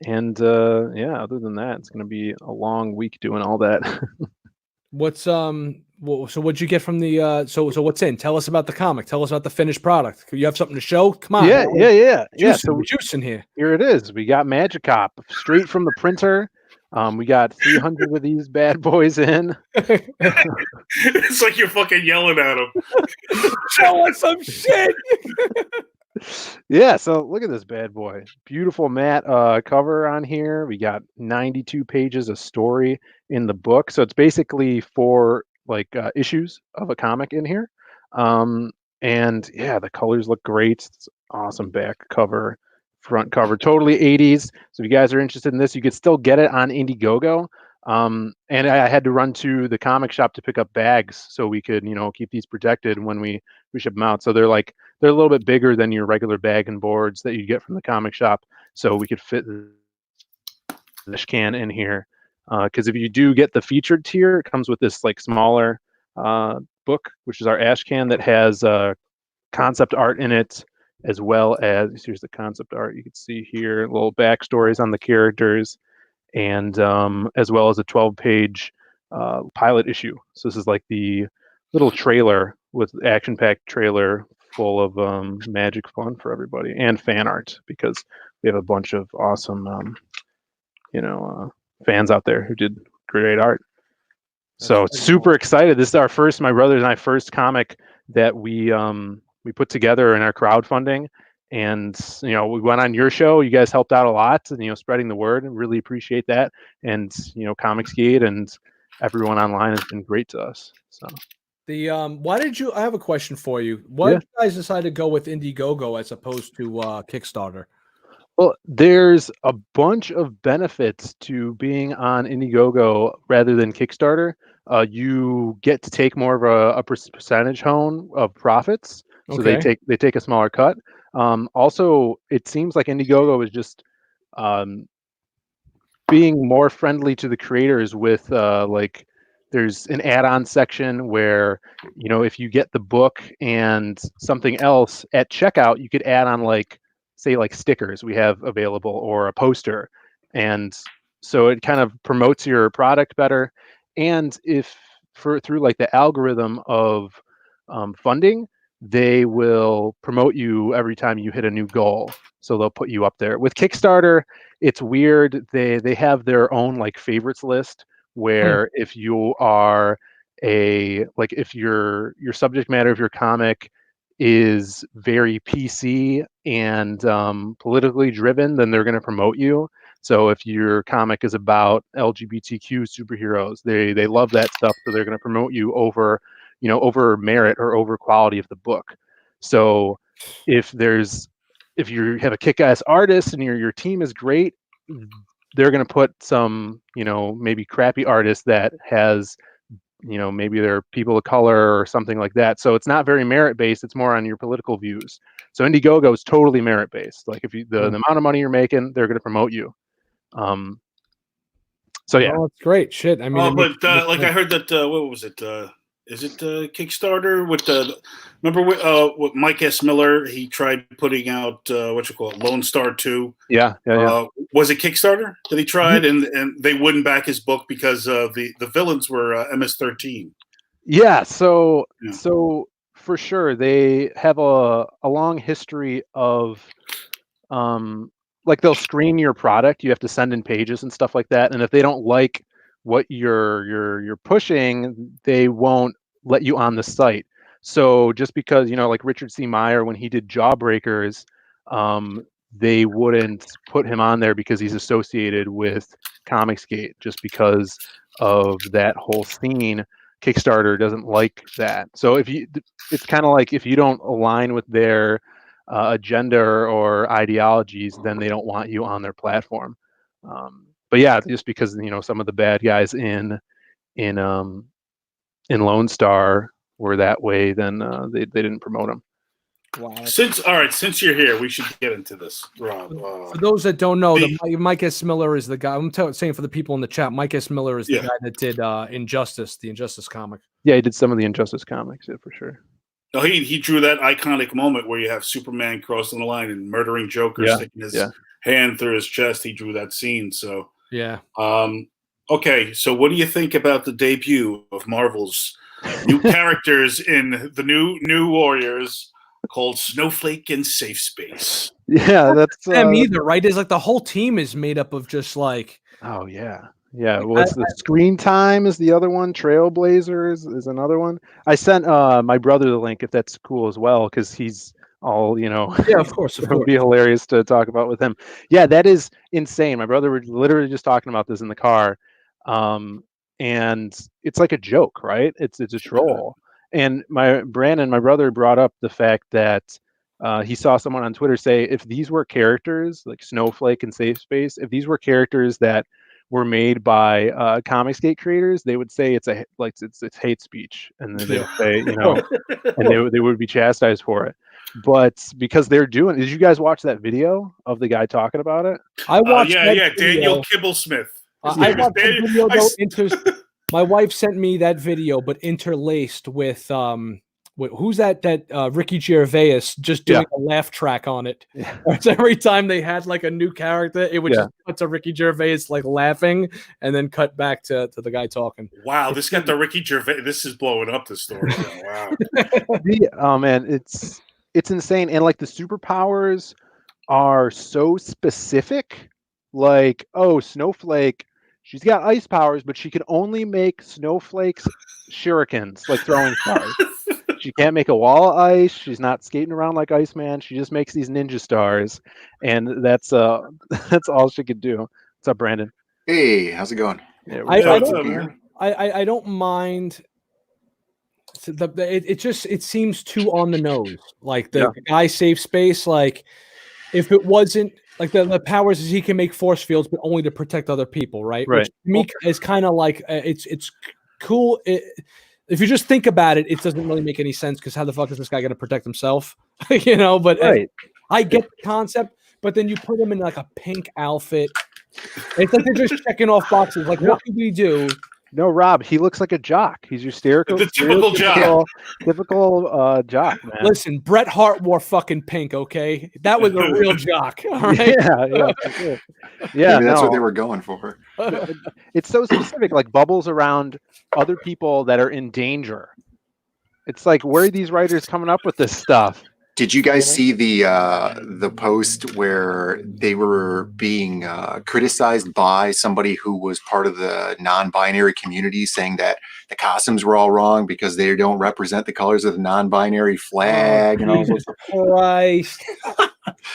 And other than that, it's going to be a long week doing all that. What's so what'd you get from the so what's in? Tell us about the comic. Tell us about the finished product. You have something to show? Come on. Yeah. So juice in here. Here it is. We got Magic Cop straight from the printer. We got 300 of these bad boys in. It's like you're fucking yelling at them. Show us some shit. Yeah, so look at this bad boy. Beautiful matte cover on here. We got 92 pages of story in the book. So it's basically 4 like issues of a comic in here. And yeah, the colors look great. It's awesome back cover, front cover, totally 80s. So if you guys are interested in this, you could still get it on Indiegogo. And I had to run to the comic shop to pick up bags so we could, keep these protected when we ship them out. So they're a little bit bigger than your regular bag and boards that you get from the comic shop. So we could fit this can in here. Because if you do get the featured tier, it comes with this like smaller book, which is our ash can that has concept art in it, as well as here's the concept art. You can see here little backstories on the characters, and as well as a 12-page pilot issue. So this is like the little trailer with action-packed trailer full of magic fun for everybody and fan art, because we have a bunch of awesome fans out there who did great art. So super excited. This is my brothers and I first comic that we put together in our crowdfunding. And we went on your show. You guys helped out a lot, and spreading the word. I really appreciate that. And Comicsgate and everyone online has been great to us. So Why did you? I have a question for you. Why did you guys decide to go with Indiegogo as opposed to Kickstarter? Well, there's a bunch of benefits to being on Indiegogo rather than Kickstarter. You get to take more of a percentage home of profits, so they take a smaller cut. Also, it seems like Indiegogo is just um, being more friendly to the creators with like there's an add-on section where if you get the book and something else at checkout, you could add on like say like stickers we have available or a poster, and so it kind of promotes your product better. And if through like the algorithm of funding, they will promote you every time you hit a new goal, so they'll put you up there. With Kickstarter, it's weird. They have their own like favorites list where if you are if your subject matter of your comic is very PC and politically driven, then they're going to promote you. So if your comic is about LGBTQ superheroes, they love that stuff, so they're going to promote you over over merit or over quality of the book. So if you have a kick-ass artist and your team is great, they're going to put some maybe crappy artist that has maybe they're people of color or something like that. So it's not very merit based. It's more on your political views. So Indiegogo is totally merit based. Like if you the amount of money you're making, they're going to promote you. So yeah, that's great shit. I mean, but like I heard that what was it? Is it Kickstarter with the? Remember what Mike S. Miller? He tried putting out what you call it, Lone Star 2. Yeah. Was it Kickstarter that he tried, and they wouldn't back his book because the villains were MS-13. Yeah. So for sure they have a long history of like they'll screen your product. You have to send in pages and stuff like that, and if they don't like what you're pushing, they won't let you on the site. So just because like Richard C. Meyer, when he did Jawbreakers, they wouldn't put him on there because he's associated with Comicsgate, just because of that whole scene. Kickstarter doesn't like that. So it's kind of like if you don't align with their agenda or ideologies, then they don't want you on their platform. But yeah, just because some of the bad guys in Lone Star were that way, then they didn't promote them. Wow. Since you're here, we should get into this, Rob. For those that don't know, Mike S. Miller is the guy. I'm saying for the people in the chat, Mike S. Miller is the guy that did Injustice, the Injustice comic. Yeah, he did some of the Injustice comics, yeah, for sure. No, he drew that iconic moment where you have Superman crossing the line and murdering Joker, sticking his hand through his chest. He drew that scene. So yeah. Okay, so what do you think about the debut of Marvel's new characters in the new Warriors called Snowflake and Safe Space? Yeah, that's them either, right? It's like the whole team is made up of just like. Oh yeah. Yeah, what's the Screen Time is the other one. Trailblazers is another one. I sent my brother the link if that's cool as well, because he's all Yeah, of course. It would be hilarious to talk about with him. Yeah, that is insane. My brother was literally just talking about this in the car, and it's like a joke, right? It's a troll. And my brother, brought up the fact that he saw someone on Twitter say, if these were characters like Snowflake and Safe Space, if these were characters that were made by Comicsgate creators, they would say it's hate speech, and then they would say, and they would be chastised for it. But because they're doing, did you guys watch that video of the guy talking about it? I watched. Daniel Kibblesmith. I watched the video though. My wife sent me that video, but interlaced with who's that Ricky Gervais just doing a laugh track on it. Yeah. Every time they had like a new character, it would just cut to Ricky Gervais like laughing and then cut back to the guy talking. Wow, this got the Ricky Gervais. This is blowing up the story. Wow. Oh man, it's insane. And like the superpowers are so specific. Like, oh, Snowflake, she's got ice powers, but she can only make snowflakes shurikens, like throwing stars. She can't make a wall of ice. She's not skating around like Iceman. She just makes these ninja stars, and that's all she could do. What's up, Brandon? Hey, how's it going? Yeah, I don't mind. it seems too on the nose. Like the guy safe space. Like if it wasn't like the powers is he can make force fields, but only to protect other people, right? Right. Which to me is kind of like it's cool. If you just think about it, it doesn't really make any sense because how the fuck is this guy going to protect himself? But I get the concept, but then you put him in like a pink outfit. It's like they're just checking off boxes. Like, what can we do? No, Rob, he looks like a jock. He's your The typical jock. Typical jock, man. Listen, Bret Hart wore fucking pink, okay? That was a real jock, all right? Yeah, for sure. Yeah, Maybe that's what they were going for. It's so specific, like bubbles around other people that are in danger. It's like, where are these writers coming up with this stuff? Did you guys see the post where they were being criticized by somebody who was part of the non-binary community, saying that the costumes were all wrong because they don't represent the colors of the non-binary flag? And all Jesus Christ!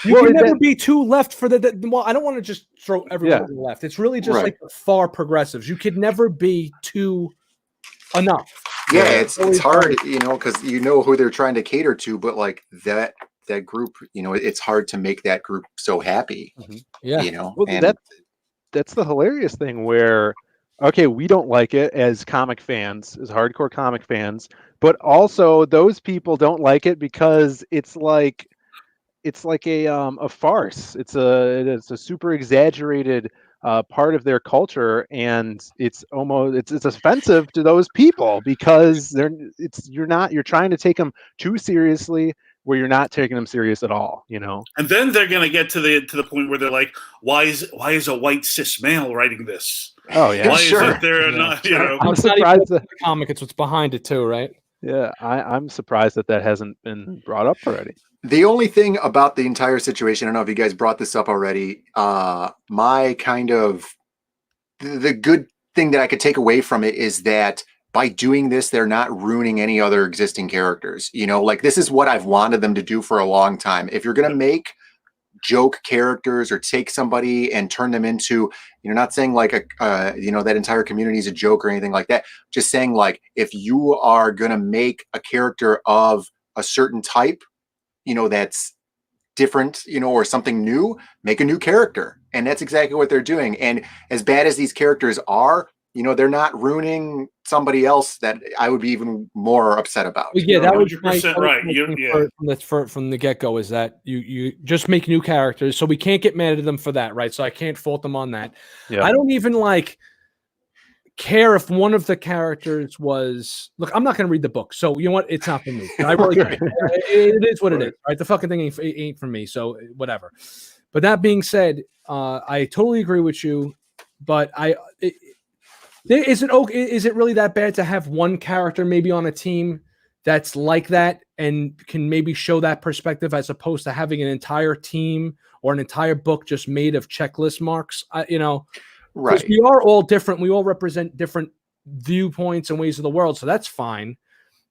You can never be too left for the. Well, I don't want to just throw everyone to the left. It's really just like the far progressives. You could never be too enough. Yeah, it's hard, because you know who they're trying to cater to, but like that group, it's hard to make that group so happy. Yeah, well, and that's the hilarious thing where, okay, we don't like it as comic fans, as hardcore comic fans, but also those people don't like it because it's like a farce. It's a super exaggerated part of their culture, and it's offensive to those people because you're trying to take them too seriously where you're not taking them serious at all, And then they're going to get to the point where they're like, why is a white cis male writing this? Oh yeah, why is it there not? I'm surprised the comic. It's what's behind it too, right? Yeah, I'm surprised that hasn't been brought up already. The only thing about the entire situation, I don't know if you guys brought this up already, my kind of the good thing that I could take away from it is that by doing this, they're not ruining any other existing characters. Like this is what I've wanted them to do for a long time. If you're going to make joke characters or take somebody and turn them into, not saying like that entire community is a joke or anything like that. Just saying like, if you are going to make a character of a certain type, that's different, or something new, make a new character. And that's exactly what they're doing. And as bad as these characters are, they're not ruining somebody else that I would be even more upset about. Well, yeah, that was 100% right. From the get-go is that you just make new characters, so we can't get mad at them for that, right? So I can't fault them on that. Yeah. I don't even care if one of the characters was I'm not going to read the book, so you know what, it's not for me. I really it is what it is, right? The fucking thing ain't for me, so whatever. But that being said, I totally agree with you, but is it really that bad to have one character maybe on a team that's like that and can maybe show that perspective as opposed to having an entire team or an entire book just made of checklist marks? Right. We are all different. We all represent different viewpoints and ways of the world. So that's fine,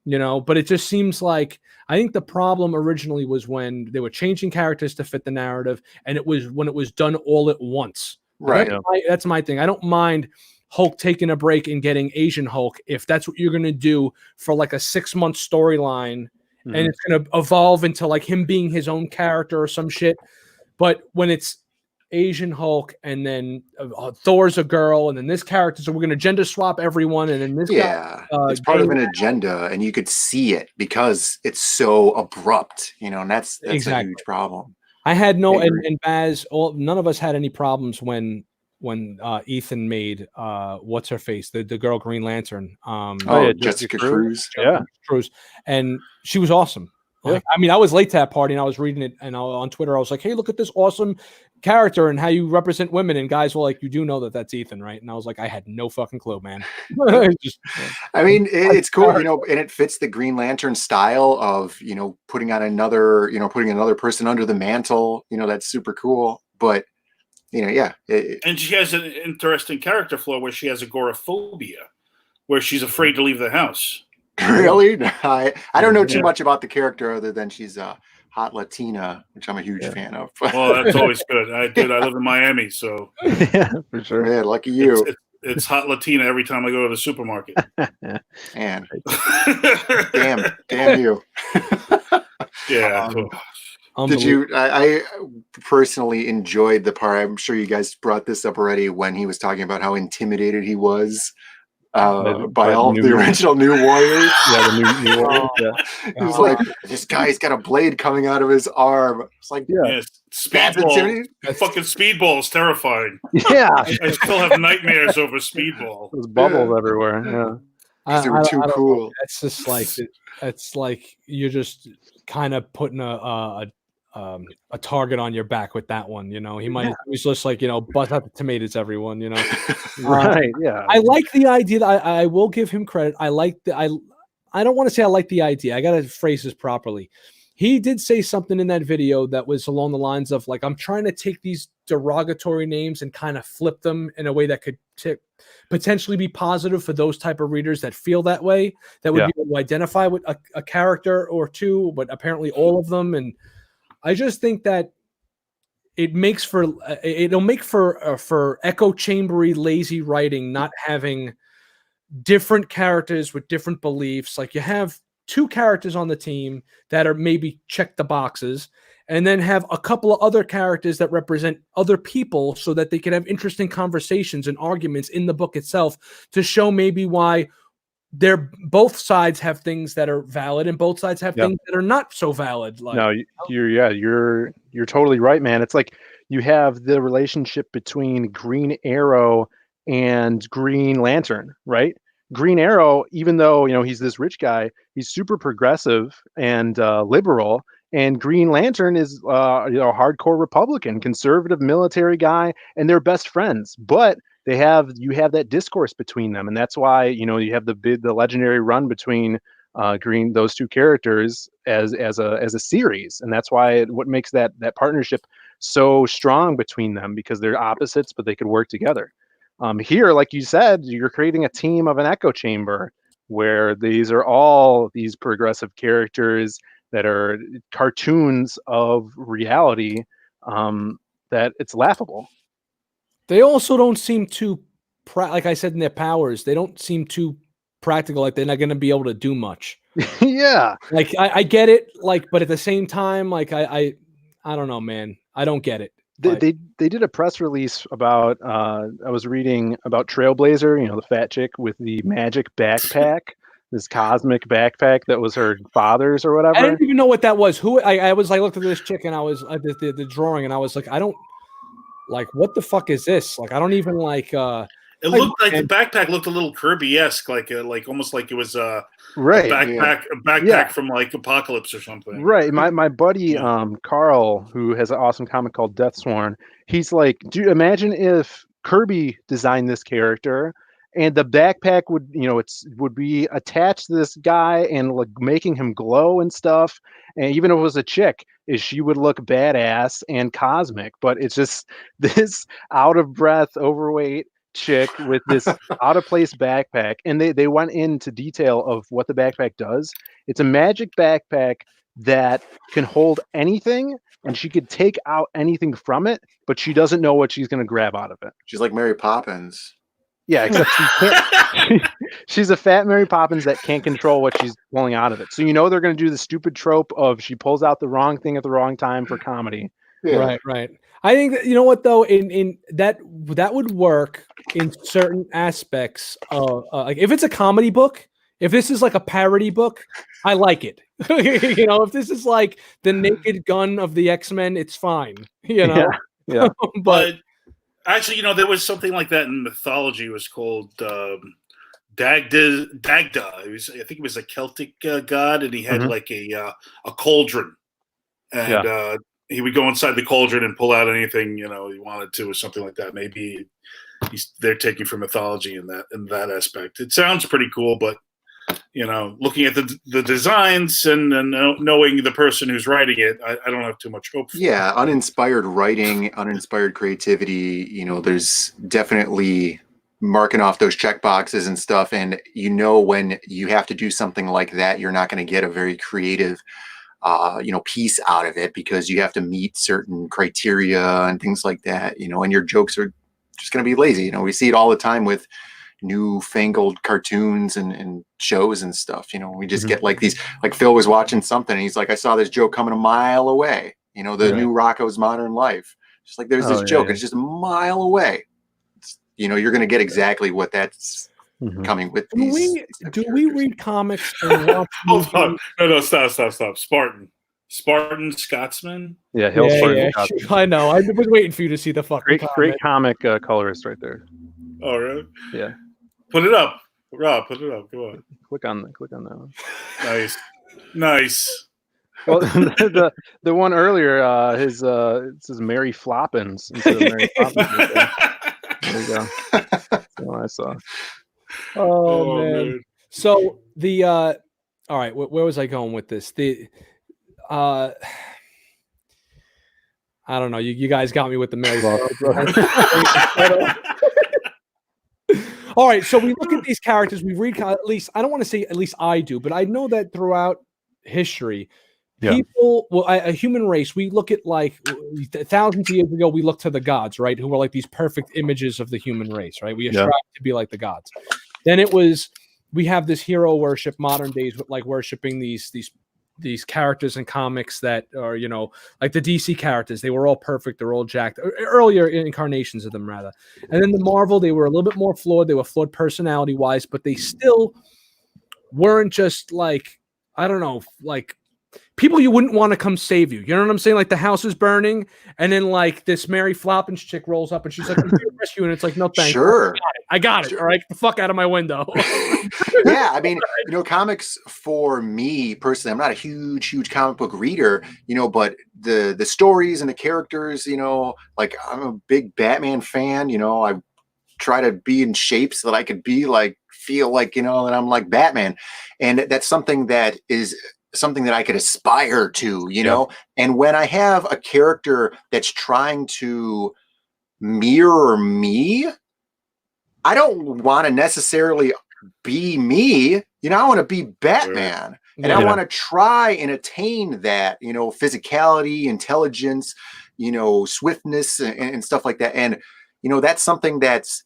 but it just seems like, I think the problem originally was when they were changing characters to fit the narrative. And it was when it was done all at once. Right. That's my thing. I don't mind Hulk taking a break and getting Asian Hulk if that's what you're going to do for like a 6-month storyline. And it's going to evolve into like him being his own character or some shit. But when it's Asian Hulk and then Thor's a girl and then this character, so we're going to gender swap everyone, and then this guy, it's part of an agenda, and you could see it because it's so abrupt, and that's exactly a huge problem. I had and Baz, none of us had any problems when Ethan made what's her face, the girl Green Lantern, Jessica Cruz. Cruz, and she was awesome. Yeah. I was late to that party and I was reading it, and on Twitter I was like, hey, look at this awesome character and how you represent women, and guys were like, you do know that's Ethan, right? And I was like, I had no fucking clue, man. It's cool, and it fits the Green Lantern style of, putting another person under the mantle, that's super cool. But and she has an interesting character flaw where she has agoraphobia, where she's afraid to leave the house. Really? I don't know too much about the character other than she's a hot Latina, which I'm a huge fan of. Well, that's always good. I live in Miami, so yeah, for sure. Yeah, lucky you. It's hot Latina every time I go to the supermarket. Man, damn you. Yeah. Did you? I personally enjoyed the part. I'm sure you guys brought this up already when he was talking about how intimidated he was by all the original New Warriors. Yeah, the new Warriors. Yeah. He was like, "This guy's got a blade coming out of his arm." It's like, yeah, Speedball. Fucking Speedball is terrifying. Yeah, I still have nightmares over Speedball. There's bubbles everywhere. Yeah. Because they were too cool. It's just like it's like you're just kind of putting a target on your back with that one. He's just like, bust out the tomatoes, everyone. Right. Yeah. I like the idea. I will give him credit. I don't want to say I like the idea. I gotta phrase this properly. He did say something in that video that was along the lines of like, I'm trying to take these derogatory names and kind of flip them in a way that could potentially be positive for those type of readers that feel that way, that would be able to identify with a character or two, but apparently all of them. And I just think that it'll make for echo chambery, lazy writing, not having different characters with different beliefs. Like you have two characters on the team that are maybe check the boxes, and then have a couple of other characters that represent other people so that they can have interesting conversations and arguments in the book itself to show maybe why both sides have things that are valid and both sides have things that are not so valid. Like, no, you're totally right, man. It's like you have the relationship between Green Arrow and Green Lantern, right? Green Arrow, even though he's this rich guy, he's super progressive and liberal, and Green Lantern is hardcore Republican, conservative military guy, and they're best friends. But you have that discourse between them, and that's why you have the legendary run between those two characters as a series, and that's why what makes that partnership so strong between them, because they're opposites but they could work together. Here, like you said, you're creating a team of an echo chamber where these are all these progressive characters that are cartoons of reality, that it's laughable. They also don't seem too, like I said, in their powers, they don't seem too practical. Like they're not going to be able to do much. Yeah. Like I get it. Like, but at the same time, like I don't know, man. I don't get it. They did a press release about I was reading about Trailblazer, the fat chick with the magic backpack, this cosmic backpack that was her father's or whatever. I didn't even know what that was. I was like, looked at this chick and I was the drawing and I was like, I don't like, what the fuck is this? Like, I don't even like. It looked like the backpack looked a little Kirby-esque, like almost like it was a backpack from like Apocalypse or something. Right. My buddy Carl, who has an awesome comic called Deathsworn, he's like, dude, imagine if Kirby designed this character and the backpack would be attached to this guy and like making him glow and stuff. And even if it was a chick, she would look badass and cosmic, but it's just this out of breath, overweight chick with this out of place backpack. And they went into detail of what the backpack does. It's a magic backpack that can hold anything, and she could take out anything from it, but she doesn't know what she's going to grab out of it. She's like Mary Poppins. Yeah, except she can't. She's a fat Mary Poppins that can't control what she's pulling out of it. So they're going to do the stupid trope of she pulls out the wrong thing at the wrong time for comedy. Yeah. Right. I think that, what though, in that would work in certain aspects of like if it's a comedy book, if this is like a parody book, I like it. If this is like the Naked Gun of the X-Men, it's fine. Yeah. But actually, there was something like that in mythology. It was called Dagda. I think it was a Celtic god, and he had like a cauldron, and he would go inside the cauldron and pull out anything he wanted to, or something like that. Maybe they're taking from mythology in that aspect. It sounds pretty cool, but looking at the designs and knowing the person who's writing it, I don't have too much hope for it. Yeah, uninspired writing, uninspired creativity. There's definitely marking off those check boxes and stuff. And when you have to do something like that, you're not going to get a very creative piece out of it, because you have to meet certain criteria and things like that, and your jokes are just going to be lazy. You know, we see it all the time with newfangled cartoons and shows and stuff. You know, we just get like these, like Phil was watching something and he's like, I saw this joke coming a mile away. You know, the new Rocco's Modern Life. Just like there's this joke, it's just a mile away. You know, you're going to get exactly what that's coming with. Do we read comics? And watch Hold on. No, stop. Spartan Scotsman. Yeah, Spartan. I know. I was waiting for you to see the fucking great comic colorist right there. Oh, really? Yeah. Put it up, Rob. Put it up. Go on. Click on that one. Nice. Well, the one earlier, it says Mary Floppins instead of Mary Floppins. There you go. That's what I saw. Oh man. So the all right, where was I going with this? I don't know. You guys got me with the Mary Floppins. All right, so we look at these characters. We read at least. I don't want to say at least I do, but I know that throughout history, people, a human race, we look at like thousands of years ago, we look to the gods, right? Who were like these perfect images of the human race, right? We strive to be like the gods. Then we have this hero worship, modern days, with like worshiping these characters in comics that are, you know, like the DC characters. They were all perfect. They're all jacked. Earlier incarnations of them, rather. And then the Marvel, they were a little bit more flawed. They were flawed personality-wise, but they still weren't just like, I don't know, like people you wouldn't want to come save you. You know what I'm saying? Like the house is burning, and then like this Mary Floppins chick rolls up, and she's like, "I'm here to rescue," and it's like, "No, thanks. Sure, I got it. Sure. All right, get the fuck out of my window." Yeah, I mean, you know, comics for me personally, I'm not a huge comic book reader, you know, but the stories and the characters, you know, like I'm a big Batman fan. You know, I try to be in shape so that I could be like, feel like, you know, that I'm like Batman, and that's something that I could aspire to, you know. And when I have a character that's trying to mirror me, I don't want to necessarily be me, you know. I want to be Batman, and I want to try and attain that, you know, physicality, intelligence, you know, swiftness and stuff like that. And, you know, that's something that's,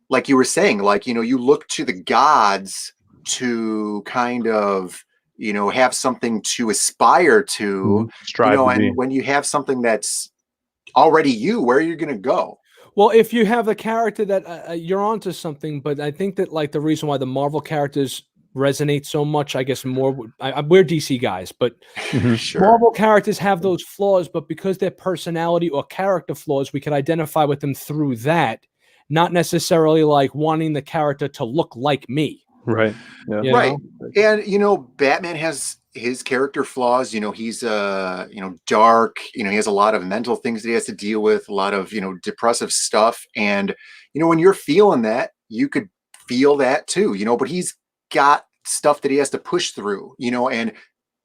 like you were saying, like, you know, you look to the gods to kind of, you know, have something to aspire to, you know, and when you have something that's already you, where are you going to go? Well, if you have a character that you're onto something, but I think that like the reason why the Marvel characters resonate so much, I guess more, we're DC guys, but Marvel characters have those flaws, but because their personality or character flaws, we can identify with them through that, not necessarily like wanting the character to look like me. Right. Yeah. Right. And, you know, Batman has his character flaws. You know, he's, you know, dark, you know, he has a lot of mental things that he has to deal with, a lot of, you know, depressive stuff. And, you know, when you're feeling that, you could feel that too, you know, but he's got stuff that he has to push through, you know, and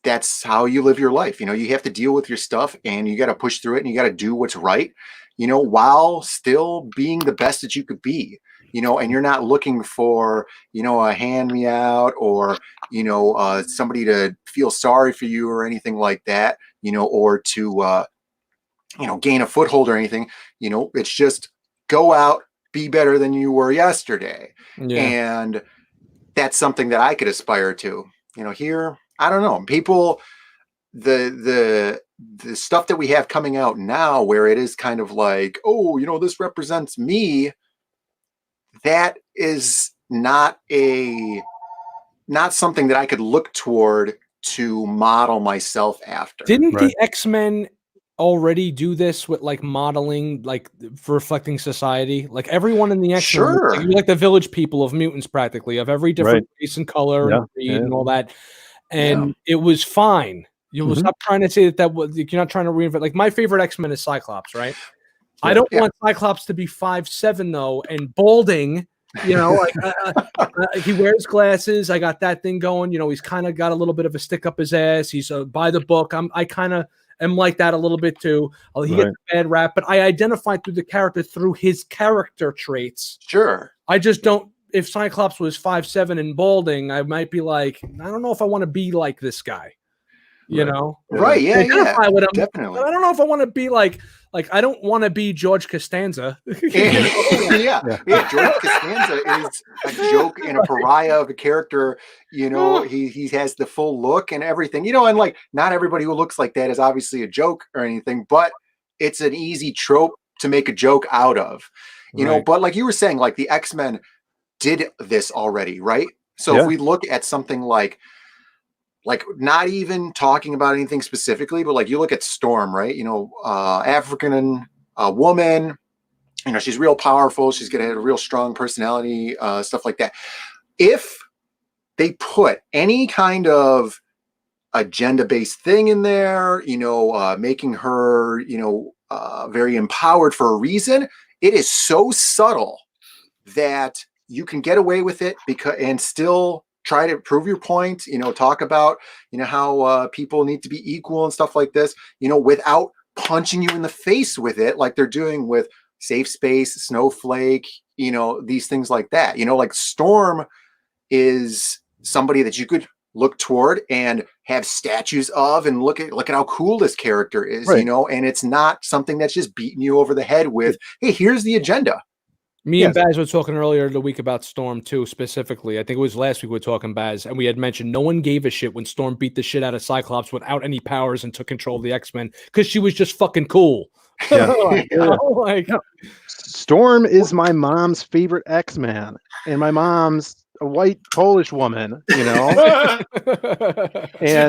that's how you live your life. You know, you have to deal with your stuff and you got to push through it and you got to do what's right, you know, while still being the best that you could be. You know, and you're not looking for, you know, a hand me out or, you know, somebody to feel sorry for you or anything like that, you know, or to, you know, gain a foothold or anything. You know, it's just go out, be better than you were yesterday. And that's something that I could aspire to. You know, here, I don't know, people, the stuff that we have coming out now where it is kind of like, oh, you know, this represents me. That is not something that I could look toward to model myself after. Didn't the X-Men already do this with like modeling, like for reflecting society? Like everyone in the X-Men, like the village people of mutants, practically of every different race and color and breed and all that. And it was fine. You will stop trying to say that was, you're not trying to reinvent. Like my favorite X-Men is Cyclops, right? I don't want Cyclops to be 5'7" though, and balding. You know, like he wears glasses. I got that thing going. You know, he's kind of got a little bit of a stick up his ass. He's by the book. I kind of am like that a little bit too. He gets a bad rap, but I identify through the character through his character traits. Sure. I just don't. If Cyclops was 5'7" and balding, I might be like, I don't know if I want to be like this guy. You know, right? Yeah, with him, definitely. But I don't know if I want to be like Like, I don't want to be George Costanza. Yeah. George Costanza is a joke and a pariah of a character. He has the full look and everything. And like not everybody who looks like that is obviously a joke or anything, but it's an easy trope to make a joke out of. Right. But like you were saying, like the X-Men did this already, right? So if we look at something like not even talking about anything specifically, but like you look at Storm, right? African woman, she's real powerful. She's going to have a real strong personality, stuff like that. If they put any kind of agenda-based thing in there, making her, very empowered for a reason, it is so subtle that you can get away with it and still try to prove your point, talk about, how people need to be equal and stuff like this, without punching you in the face with it, like they're doing with Safe Space, Snowflake, these things like that. Like Storm is somebody that you could look toward and have statues of and look at how cool this character is, right. And it's not something that's just beating you over the head with, hey, here's the agenda. Me and Baz were talking earlier the week about Storm too, specifically. I think it was last week we were talking, Baz, and we had mentioned no one gave a shit when Storm beat the shit out of Cyclops without any powers and took control of the X-Men because she was just fucking cool. Storm is my mom's favorite X-Man, and my mom's a white Polish woman, And and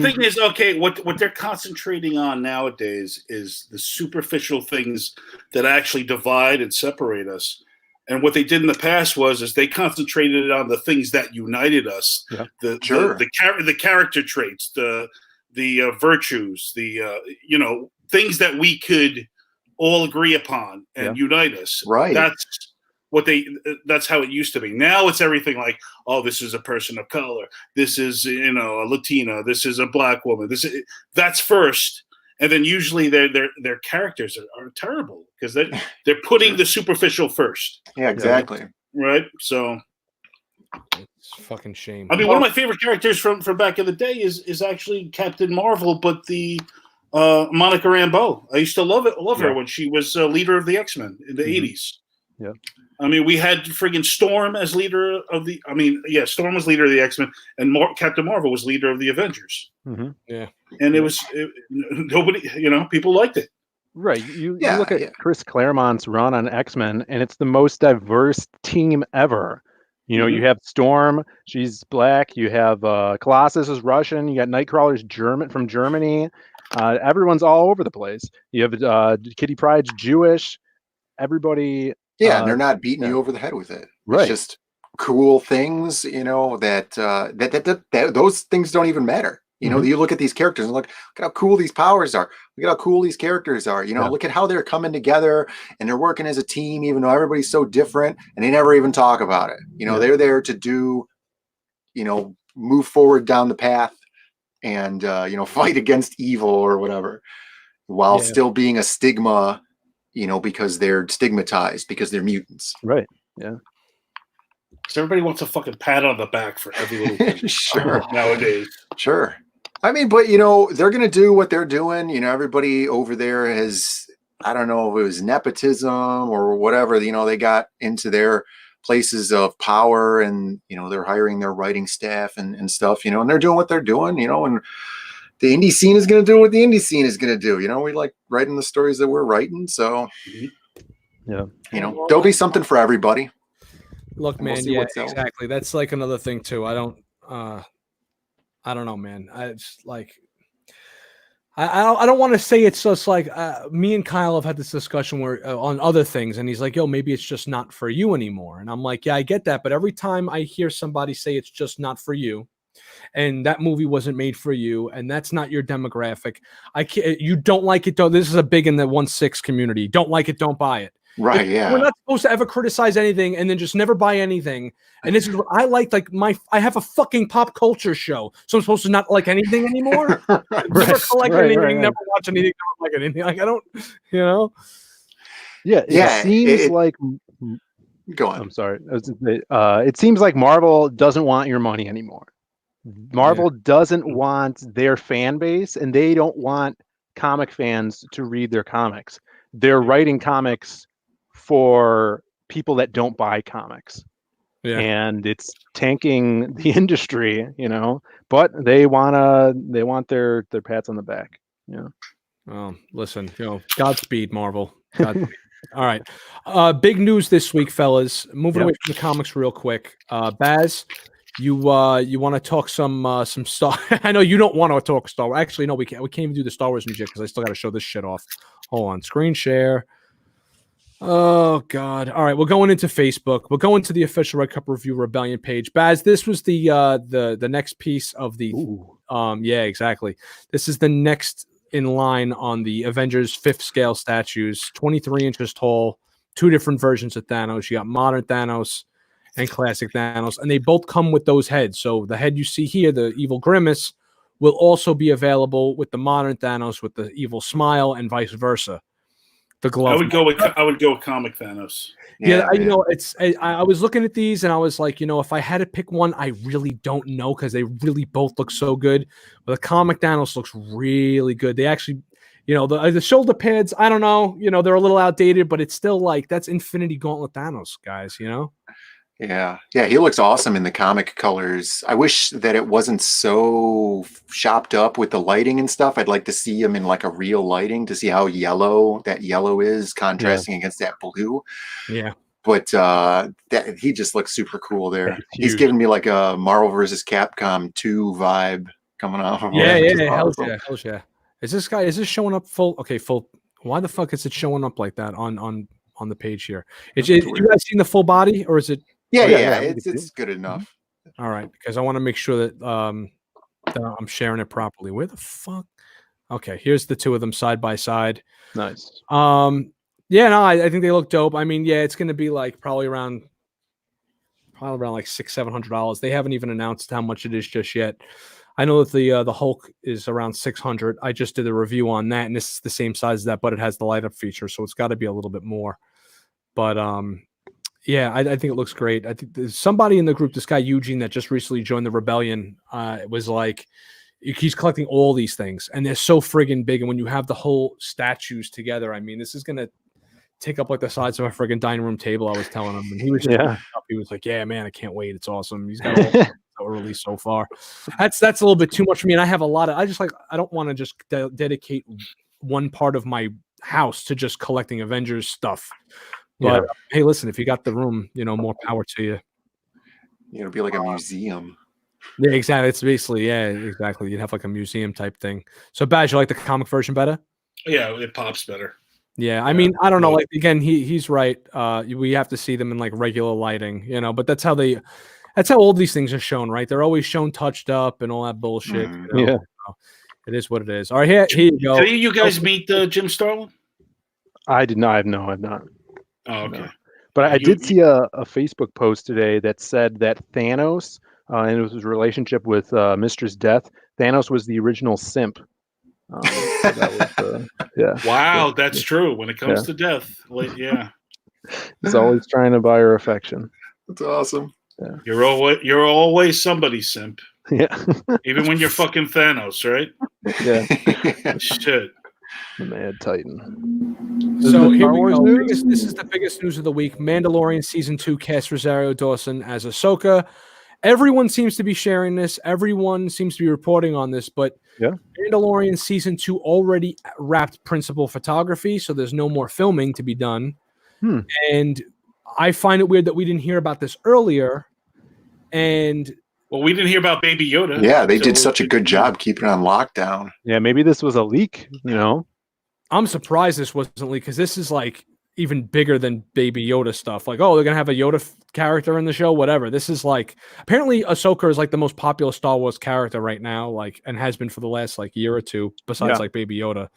the thing is, okay, what they're concentrating on nowadays is the superficial things that actually divide and separate us. And what they did in the past is they concentrated on the things that united us, the character traits, the virtues, the things that we could all agree upon and unite us. Right. That's how it used to be. Now it's everything like, oh, this is a person of color. This is, a Latina. This is a black woman. That's first. And then usually their characters are terrible because they're putting the superficial first. Yeah, exactly. Right. So it's a fucking shame. I mean, one of my favorite characters from back in the day is actually Captain Marvel, but the Monica Rambeau. I used to love her when she was leader of the X-Men in the 80s. Yeah. I mean, we had friggin' Storm as leader of the. Storm was leader of the X-Men, and Captain Marvel was leader of the Avengers. Mm-hmm. Yeah, and nobody, people liked it. Right. You look at Chris Claremont's run on X-Men, and it's the most diverse team ever. You have Storm, she's black. You have Colossus is Russian. You got Nightcrawler's from Germany. Everyone's all over the place. You have Kitty Pryde's Jewish. Everybody. Yeah, and they're not beating you over the head with it. Right. It's just cool things, that those things don't even matter. You look at these characters and look at how cool these powers are. Look at how cool these characters are. Look at how they're coming together and they're working as a team, even though everybody's so different and they never even talk about it. They're there to do, move forward down the path and, fight against evil or whatever, while still being a stigma, because they're stigmatized because they're mutants. Right. Yeah. Because everybody wants a fucking pat on the back for every little thing. Sure. Nowadays. Sure. I mean, but they're going to do what they're doing. Everybody over there has, I don't know if it was nepotism or whatever, they got into their places of power and, they're hiring their writing staff and stuff, and they're doing what they're doing, and the indie scene is going to do what the indie scene is going to do. We like writing the stories that we're writing. So, there'll be something for everybody. Look, man, exactly. That's like another thing too. I don't know, man. It's like, I don't want to say it's just like me and Kyle have had this discussion where on other things, and he's like, "Yo, maybe it's just not for you anymore." And I'm like, "Yeah, I get that." But every time I hear somebody say it's just not for you, and that movie wasn't made for you, and that's not your demographic, you don't like it though. This is a big in the 1/6 community. Don't like it, don't buy it. Right, yeah. We're not supposed to ever criticize anything and then just never buy anything. And this is what I like. I have a fucking pop culture show, so I'm supposed to not like anything anymore. Never collect anything, never watch anything, never like anything. Like I don't, Yeah, it seems like. Go on. I'm sorry. It seems like Marvel doesn't want your money anymore. Marvel doesn't want their fan base, and they don't want comic fans to read their comics. they're writing comics for people that don't buy comics. Yeah. And it's tanking the industry, but they want their pats on the back. Yeah. Oh, listen, Godspeed, Marvel. Godspeed. All right. Big news this week, fellas. Moving away from the comics real quick. Baz, you want to talk some Star? I know you don't want to talk Star Wars. Actually, no, we can't even do the Star Wars news yet because I still got to show this shit off. Hold on, screen share. Oh God! All right, we're going into Facebook. We're going to the official Red Cup Review Rebellion page. Baz, this was the next piece of the. Ooh. Yeah, exactly. This is the next in line on the Avengers 5th scale statues, 23 inches tall, 2 different versions of Thanos. You got modern Thanos and classic Thanos, and they both come with those heads. So the head you see here, the evil grimace, will also be available with the modern Thanos with the evil smile, and vice versa. The glove. I would go with comic Thanos. Yeah, I was looking at these and I was like, if I had to pick one, I really don't know because they really both look so good. But the comic Thanos looks really good. They actually, the shoulder pads, I don't know, they're a little outdated, but it's still like that's Infinity Gauntlet Thanos, guys. Yeah, he looks awesome in the comic colors. I wish that it wasn't so chopped up with the lighting and stuff. I'd like to see him in like a real lighting to see how that yellow is contrasting against that blue. Yeah. But that he just looks super cool there. He's giving me like a Marvel versus Capcom 2 vibe coming off of him. Yeah, hell yeah. Is this showing up full? Okay, full. Why the fuck is it showing up like that on the page here? You guys seen the full body or is it? Yeah, it's good enough. All right, because I want to make sure that that I'm sharing it properly. Where the fuck? Okay, here's the two of them side by side. Nice. Yeah, no, I think they look dope. I mean, yeah, it's going to be like probably around like $600-700. They haven't even announced how much it is just yet. I know that the Hulk is around 600. I just did a review on that, and this is the same size as that, but it has the light up feature, so it's got to be a little bit more. But yeah, I think it looks great. I think there's somebody in the group, this guy Eugene that just recently joined the Rebellion, was like, he's collecting all these things, and they're so friggin' big. And when you have the whole statues together, I mean, this is gonna take up like the size of a friggin' dining room table. I was telling him, and he was he was like, "Yeah, man, I can't wait. It's awesome." He's got all released so far. That's a little bit too much for me, and I have a lot of. I don't want to just dedicate one part of my house to just collecting Avengers stuff. But hey, listen, if you got the room, more power to you. It'll be like a museum. Yeah, exactly. It's basically, exactly. You'd have like a museum type thing. So, Baz, you like the comic version better? Yeah, it pops better. Yeah, I mean, I don't know. Like again, he's right. We have to see them in like regular lighting, but that's how all these things are shown, right? They're always shown touched up and all that bullshit. Yeah, so it is what it is. All right, here you go. Did you guys meet Jim Starlin? I did not. I've not. Oh, okay. No. But I did see a Facebook post today that said that Thanos, and it was his relationship with Mistress Death. Thanos was the original simp. Wow, that's true. When it comes to death, he's always trying to buy her affection. That's awesome. Yeah. You're always somebody's simp. Yeah. Even when you're fucking Thanos, right? Yeah. Shit. The Mad Titan. So here we go. This is the biggest news of the week. Mandalorian Season 2 cast Rosario Dawson as Ahsoka. Everyone seems to be sharing this. Everyone seems to be reporting on this. But Mandalorian Season 2 already wrapped principal photography, so there's no more filming to be done. And I find it weird that we didn't hear about this earlier. And well, we didn't hear about Baby Yoda. Yeah, they did such a good job keeping it on lockdown. Yeah, maybe this was a leak, I'm surprised this wasn't leaked because this is like even bigger than Baby Yoda stuff. Like, oh, they're going to have a Yoda character in the show, whatever. This is like, apparently Ahsoka is like the most popular Star Wars character right now, like, and has been for the last like year or two, besides like Baby Yoda.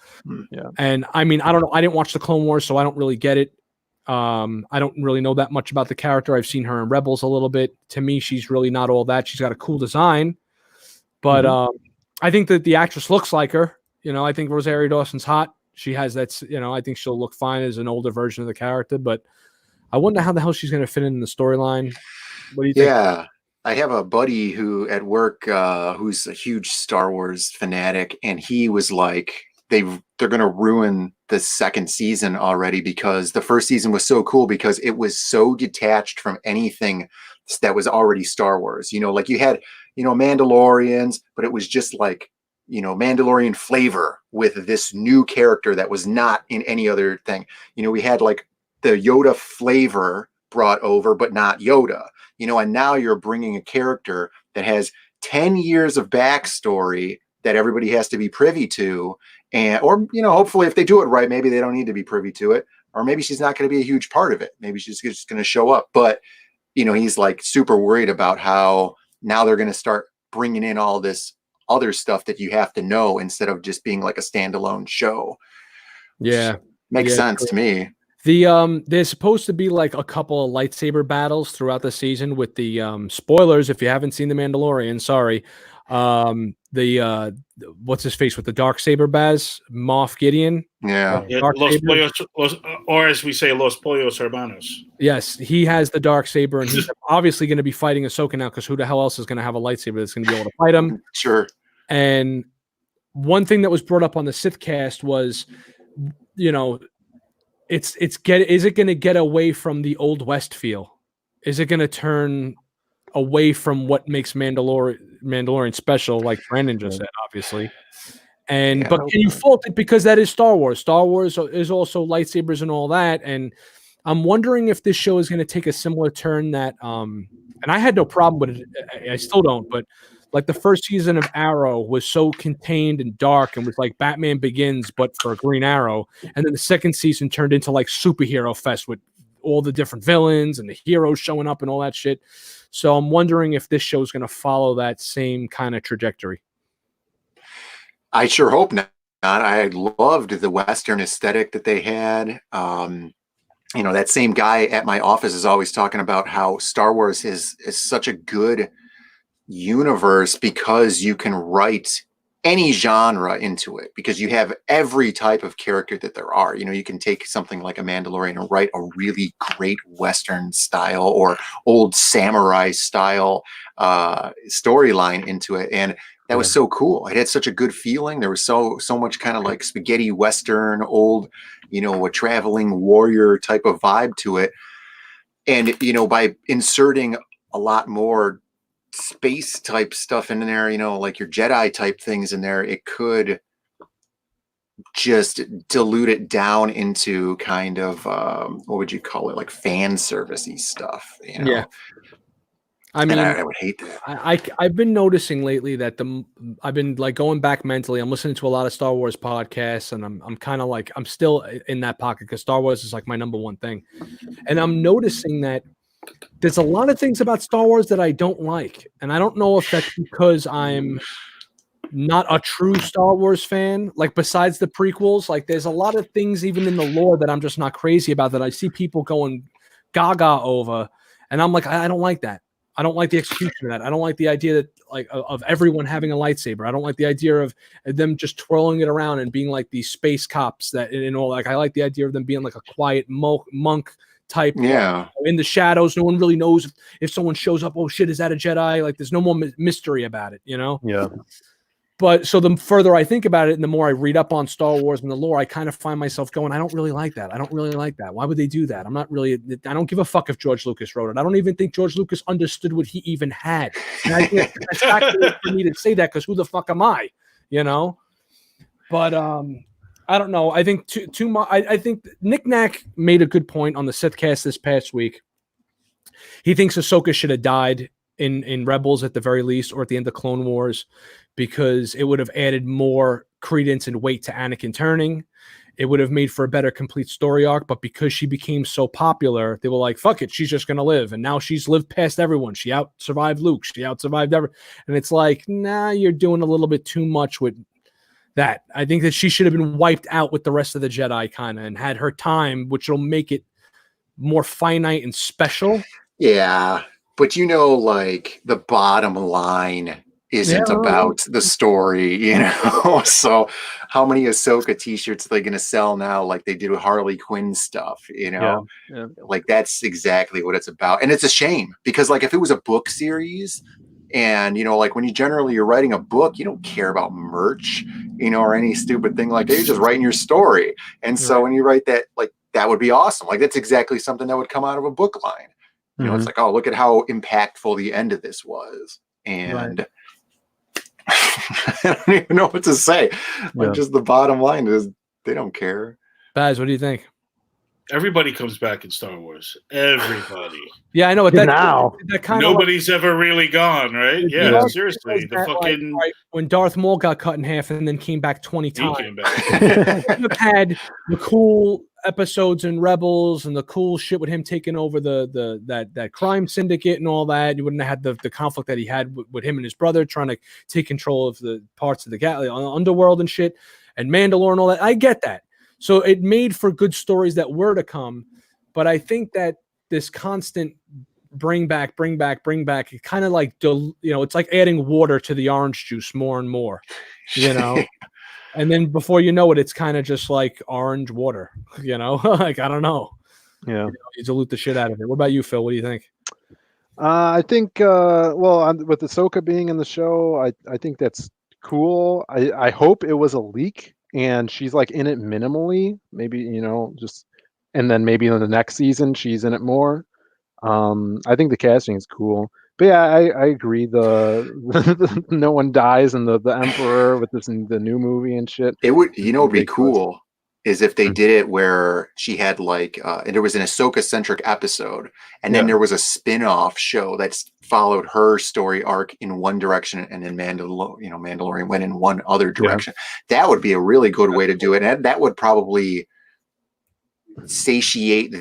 Yeah. And I mean, I don't know. I didn't watch the Clone Wars, so I don't really get it. I don't really know that much about the character. I've seen her in Rebels a little bit. To me, she's really not all that. She's got a cool design, but I think that the actress looks like her. I think Rosario Dawson's hot. She has that. I think she'll look fine as an older version of the character. But I wonder how the hell she's going to fit in the storyline. What do you think? Yeah, I have a buddy who at work who's a huge Star Wars fanatic, and he was like, they're going to ruin the second season already, because the first season was so cool because it was so detached from anything that was already Star Wars. Like you had, Mandalorians, but it was just like, Mandalorian flavor with this new character that was not in any other thing. We had like the Yoda flavor brought over, but not Yoda, and now you're bringing a character that has 10 years of backstory that everybody has to be privy to. Or hopefully if they do it right, maybe they don't need to be privy to it, or maybe she's not going to be a huge part of it. Maybe she's just going to show up. But, he's like super worried about how now they're going to start bringing in all this other stuff that you have to know instead of just being like a standalone show. Yeah. Makes sense true. to me. There's supposed to be like a couple of lightsaber battles throughout the season with the spoilers. If you haven't seen The Mandalorian, sorry. What's his face with the dark saber Baz Moff Gideon? Yeah. Los Pollos, or as we say, Los Pollos Hermanos. Yes, he has the dark saber, and he's obviously going to be fighting Ahsoka now, because who the hell else is going to have a lightsaber that's going to be able to fight him? Sure. And one thing that was brought up on the Sith cast was, is it going to get away from the Old West feel? Is it going to turn away from what makes Mandalorian special, like Brandon just said, obviously? But can you fault it because that is Star Wars? Star Wars is also lightsabers and all that, and I'm wondering if this show is going to take a similar turn that, and I had no problem with it. I still don't, but like the first season of Arrow was so contained and dark and was like Batman Begins, but for Green Arrow. And then the second season turned into like superhero fest with all the different villains and the heroes showing up and all that shit. So I'm wondering if this show is going to follow that same kind of trajectory. I sure hope not. I loved the Western aesthetic that they had. That same guy at my office is always talking about how Star Wars is such a good universe because you can write any genre into it, because you have every type of character that there are. You can take something like a Mandalorian and write a really great Western style or old samurai style storyline into it. And that was so cool. It had such a good feeling. There was so much kind of like spaghetti Western, old, a traveling warrior type of vibe to it. And, by inserting a lot more space type stuff in there, like your Jedi type things in there, it could just dilute it down into kind of, what would you call it? Like fan servicey stuff, Yeah. I mean, I would hate that. I've been noticing lately that I've been like going back mentally. I'm listening to a lot of Star Wars podcasts, and I'm kind of like, I'm still in that pocket because Star Wars is like my number one thing. And I'm noticing that there's a lot of things about Star Wars that I don't like. And I don't know if that's because I'm not a true Star Wars fan. Like besides the prequels, like there's a lot of things even in the lore that I'm just not crazy about, that I see people going gaga over. And I'm like, I don't like that. I don't like the execution of that. I don't like the idea that like of everyone having a lightsaber. I don't like the idea of them just twirling it around and being like these space cops that, and all. Like I like the idea of them being like a quiet monk type. Yeah. In the shadows. No one really knows if someone shows up. Oh shit, is that a Jedi? Like there's no more mystery about it, Yeah. But so the further I think about it and the more I read up on Star Wars and the lore, I kind of find myself going, I don't really like that. I don't really like that. Why would they do that? I don't give a fuck if George Lucas wrote it. I don't even think George Lucas understood what he even had. And I think it's accurate for me to say that because who the fuck am I? But I don't know. I think too much. I think Nick Nack made a good point on the Sithcast this past week. He thinks Ahsoka should have died in Rebels at the very least, or at the end of Clone Wars, because it would have added more credence and weight to Anakin turning. It would have made for a better complete story arc, but because she became so popular, they were like, fuck it, she's just going to live. And now she's lived past everyone. She out-survived Luke. She out-survived everyone. And it's like, nah, you're doing a little bit too much with that. I think that she should have been wiped out with the rest of the Jedi kind of and had her time, which will make it more finite and special. Yeah. But like the bottom line isn't about the story, So how many Ahsoka t-shirts are they going to sell now, like they did with Harley Quinn stuff, Yeah. Like that's exactly what it's about. And it's a shame because like if it was a book series and, like when you're writing a book, you don't care about merch. or any stupid thing like that. You're just writing your story. And so when you write that, like, that would be awesome. Like, that's exactly something that would come out of a book line. It's like, oh, look at how impactful the end of this was. And I don't even know what to say. Like, just the bottom line is they don't care. Baz, what do you think? Everybody comes back in Star Wars. Everybody. Yeah, I know. But that kind nobody's ever really gone, right? Yeah, seriously. The fucking when Darth Maul got cut in half and then came back 20 times. He came back. You've had the cool episodes in Rebels and the cool shit with him taking over that crime syndicate and all that. You wouldn't have had the conflict that he had with him and his brother trying to take control of the parts of the underworld and shit, and Mandalore and all that. I get that. So it made for good stories that were to come, but I think that this constant bring back, it kind of like, it's like adding water to the orange juice more and more, and then before you know it, it's kind of just like orange water, like, I don't know. Yeah. You dilute the shit out of it. What about you, Phil? What do you think? I think, with Ahsoka being in the show, I think that's cool. I hope it was a leak. And she's like in it minimally, maybe, and then maybe in the next season she's in it more. I think the casting is cool. But yeah, I agree. The no one dies and the Emperor with the new movie and shit. It would, would be cool is if they did it where she had like, and there was an Ahsoka centric episode, and then there was a spin-off show that followed her story arc in one direction, and then Mandalorian went in one other direction. That would be a really good way to do it. And that would probably satiate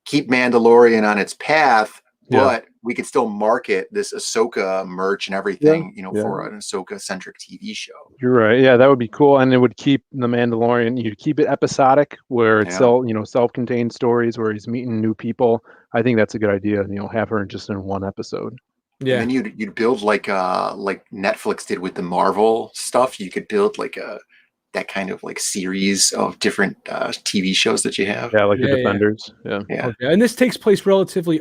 keep Mandalorian on its path, but we could still market this Ahsoka merch and everything, for an Ahsoka-centric TV show. You're right. Yeah, that would be cool. And it would keep the Mandalorian, you'd keep it episodic where it's self-contained stories where he's meeting new people. I think that's a good idea. Have her just in one episode. Yeah. And then you'd build like Netflix did with the Marvel stuff. You could build like that kind of like series of different TV shows that you have. Yeah, like the Defenders. Yeah. Okay. And this takes place relatively,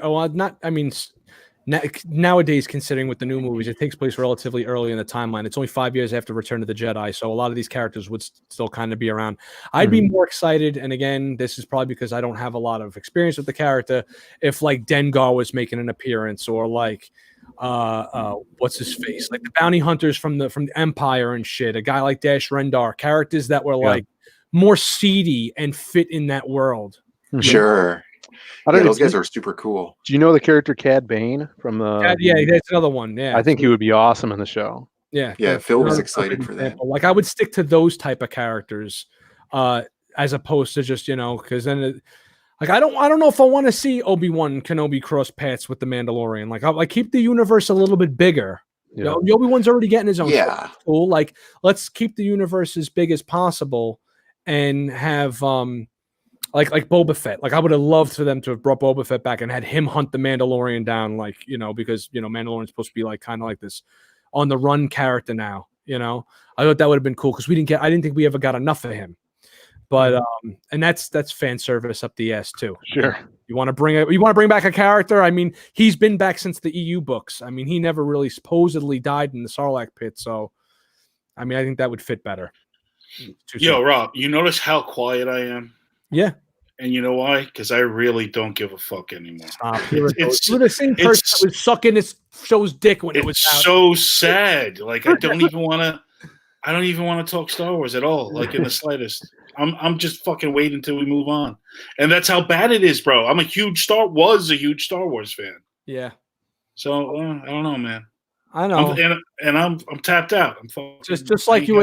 nowadays, considering with the new movies, it takes place relatively early in the timeline. It's only 5 years after Return of the Jedi, so a lot of these characters would still kind of be around. I'd be more excited, and again, this is probably because I don't have a lot of experience with the character, if like Dengar was making an appearance, or like what's his face, like the bounty hunters from the Empire and shit, a guy like Dash Rendar, characters that were like more seedy and fit in that world. Sure. I don't know. Those guys are super cool. Do you know the character Cad Bane from the? Yeah, that's another one. Yeah, I think he would be awesome in the show. Yeah, Phil was excited for that. Like, I would stick to those type of characters, as opposed to just because then, I don't know if I want to see Obi-Wan Kenobi cross paths with the Mandalorian. Like, I keep the universe a little bit bigger. Yeah. Obi-Wan's already getting his own. Yeah, cool. Like, let's keep the universe as big as possible, and have like Boba Fett. Like, I would have loved for them to have brought Boba Fett back and had him hunt the Mandalorian down, like, because Mandalorian's supposed to be like kind of like this on the run character now. I thought that would have been cool because I didn't think we ever got enough of him. But and that's fan service up the ass too. Sure. You want to bring back a character? I mean, he's been back since the EU books. I mean, he never really supposedly died in the Sarlacc pit, so I mean, I think that would fit better. Yo, Rob, you notice how quiet I am? Yeah. And you know why? Because I really don't give a fuck anymore. Stop. You're the same person that was sucking this show's dick when it was out. So sad. Like, I don't even want to talk Star Wars at all, like in the slightest. I'm just fucking waiting until we move on. And that's how bad it is, bro. I'm a huge Star Wars fan. Yeah. So I don't know, man. I know. I'm tapped out. I'm just like you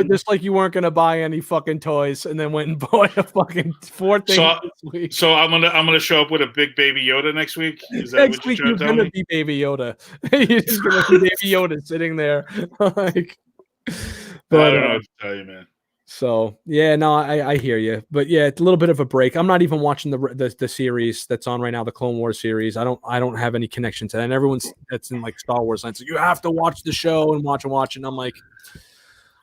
weren't gonna buy any fucking toys and then went and bought a fucking 4 things this week. So I'm gonna show up with a big baby Yoda next week. Is that next what week you're you're gonna be Baby Yoda. You're just gonna be Baby Yoda sitting there, like. But, I don't know what to tell you, man. So yeah, no, I hear you, but yeah, it's a little bit of a break. I'm not even watching the series that's on right now, the Clone Wars series. I don't have any connection to that. And everyone's that's in like Star Wars land, so you have to watch the show and watch. And I'm like,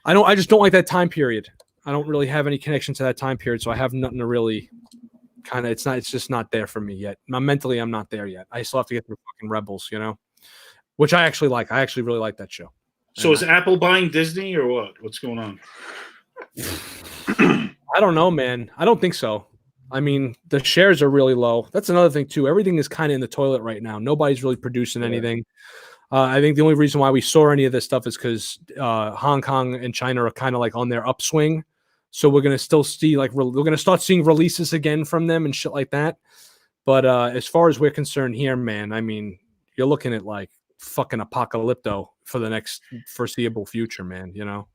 I just don't like that time period. I don't really have any connection to that time period, so I have nothing to really kind of. It's just not there for me yet. Mentally, I'm not there yet. I still have to get through fucking Rebels, which I actually like. I actually really like that show. So is Apple buying Disney or what? What's going on? I don't know, man. I don't think so. I mean, the shares are really low. That's another thing too. Everything is kind of in the toilet right now. Nobody's really producing anything. I think the only reason why we saw any of this stuff is because Hong Kong and China are kind of like on their upswing. So we're gonna still see like we're gonna start seeing releases again from them and shit like that. But as far as we're concerned here, man, I mean, you're looking at like fucking apocalypto for the next foreseeable future, man. You know.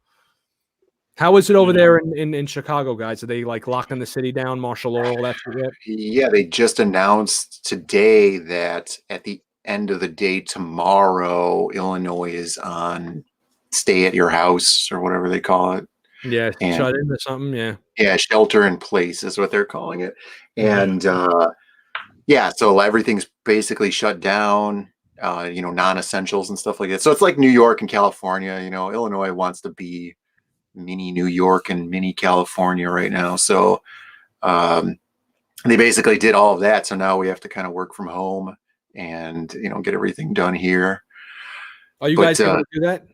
How is it over there in Chicago, guys? Are they like locking the city down, martial law, all that shit? Yeah, they just announced today that at the end of the day tomorrow, Illinois is on stay at your house or whatever they call it. Yeah, And shut in or something. Yeah. yeah, shelter in place is what they're calling it. And yeah, so everything's basically shut down, non-essentials and stuff like that. So it's like New York and California, Illinois wants to be mini New York and mini California right now. So they basically did all of that. So now we have to kind of work from home and, get everything done here. Are you guys able to do that?